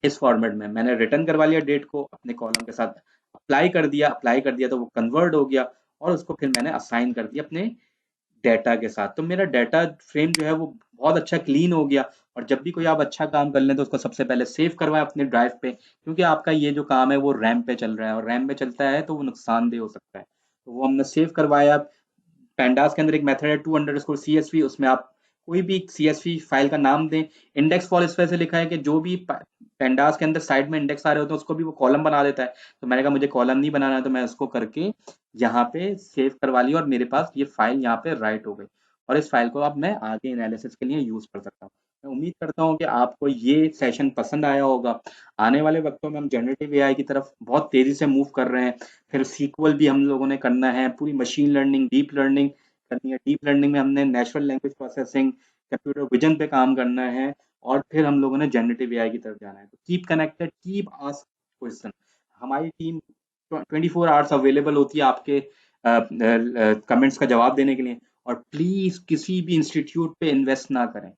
इस फॉर्मेट में। मैंने रिटर्न करवा लिया डेट को अपने कॉलम के साथ, अप्लाई कर दिया तो वो कन्वर्ट हो गया, और उसको फिर मैंने असाइन कर दिया अपने डेटा के साथ। तो मेरा डेटा फ्रेम जो है वो बहुत अच्छा क्लीन हो गया। और जब भी कोई आप अच्छा काम कर लें तो उसको सबसे पहले सेव करवाएं अपने ड्राइव पे, क्योंकि आपका ये जो काम है वो रैम पे चल रहा है, और रैम पे चलता है तो वो नुकसानदेह हो सकता है। तो वो हमने सेव करवाया। पेंडास के अंदर एक मेथड है to underscore C S V, उसमें आप कोई भी CSV फाइल का नाम दें। इंडेक्स फॉर इस वजह से लिखा है कि जो भी पेंडास के अंदर साइड में इंडेक्स आ रहे होते हैं उसको भी वो कॉलम बना देता है। तो मैंने कहा मुझे कॉलम नहीं बनाना है, तो मैं उसको करके यहाँ पे सेव करवा लिया, और मेरे पास ये फाइल यहाँ पे राइट हो गई, और इस फाइल को अब मैं आगे एनालिसिस के लिए यूज कर सकता हूँ। मैं उम्मीद करता हूँ कि आपको ये सेशन पसंद आया होगा। आने वाले वक्तों में हम जनरेटिव एआई की तरफ बहुत तेजी से मूव कर रहे हैं। फिर सीक्वल भी हम लोगों ने करना है, पूरी मशीन लर्निंग, डीप लर्निंग करनी है। डीप लर्निंग में हमने natural language processing, computer vision पे काम करना है, और फिर हम लोगों ने जनरेटिव एआई की तरफ जाना है। तो keep connected, keep ask question. हमारी टीम 24 आवर्स अवेलेबल होती है आपके कमेंट्स का जवाब देने के लिए। और प्लीज किसी भी इंस्टीट्यूट पे इन्वेस्ट ना करें,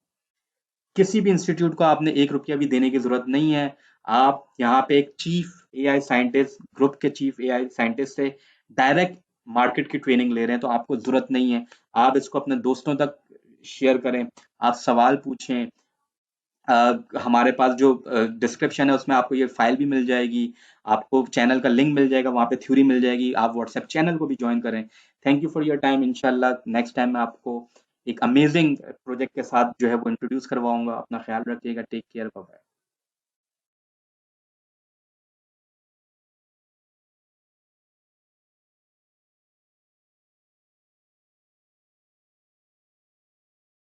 किसी भी इंस्टीट्यूट को आपने 1 रुपया भी देने की जरूरत नहीं है। आप यहाँ पे एक चीफ एआई साइंटिस्ट, ग्रुप के चीफ एआई साइंटिस्ट से डायरेक्ट मार्केट की ट्रेनिंग ले रहे हैं, तो आपको जरूरत नहीं है। आप इसको अपने दोस्तों तक शेयर करें, आप सवाल पूछें। हमारे पास जो डिस्क्रिप्शन है उसमें आपको ये फाइल भी मिल जाएगी, आपको चैनल का लिंक मिल जाएगा, वहाँ पे थ्योरी मिल जाएगी। आप व्हाट्सएप चैनल को भी ज्वाइन करें। Thank you for your time. इंशाल्लाह नेक्स्ट टाइम मैं आपको एक अमेजिंग प्रोजेक्ट के साथ जो है वो इंट्रोड्यूस करवाऊंगा। अपना ख्याल रखिएगा। Take care. बाय।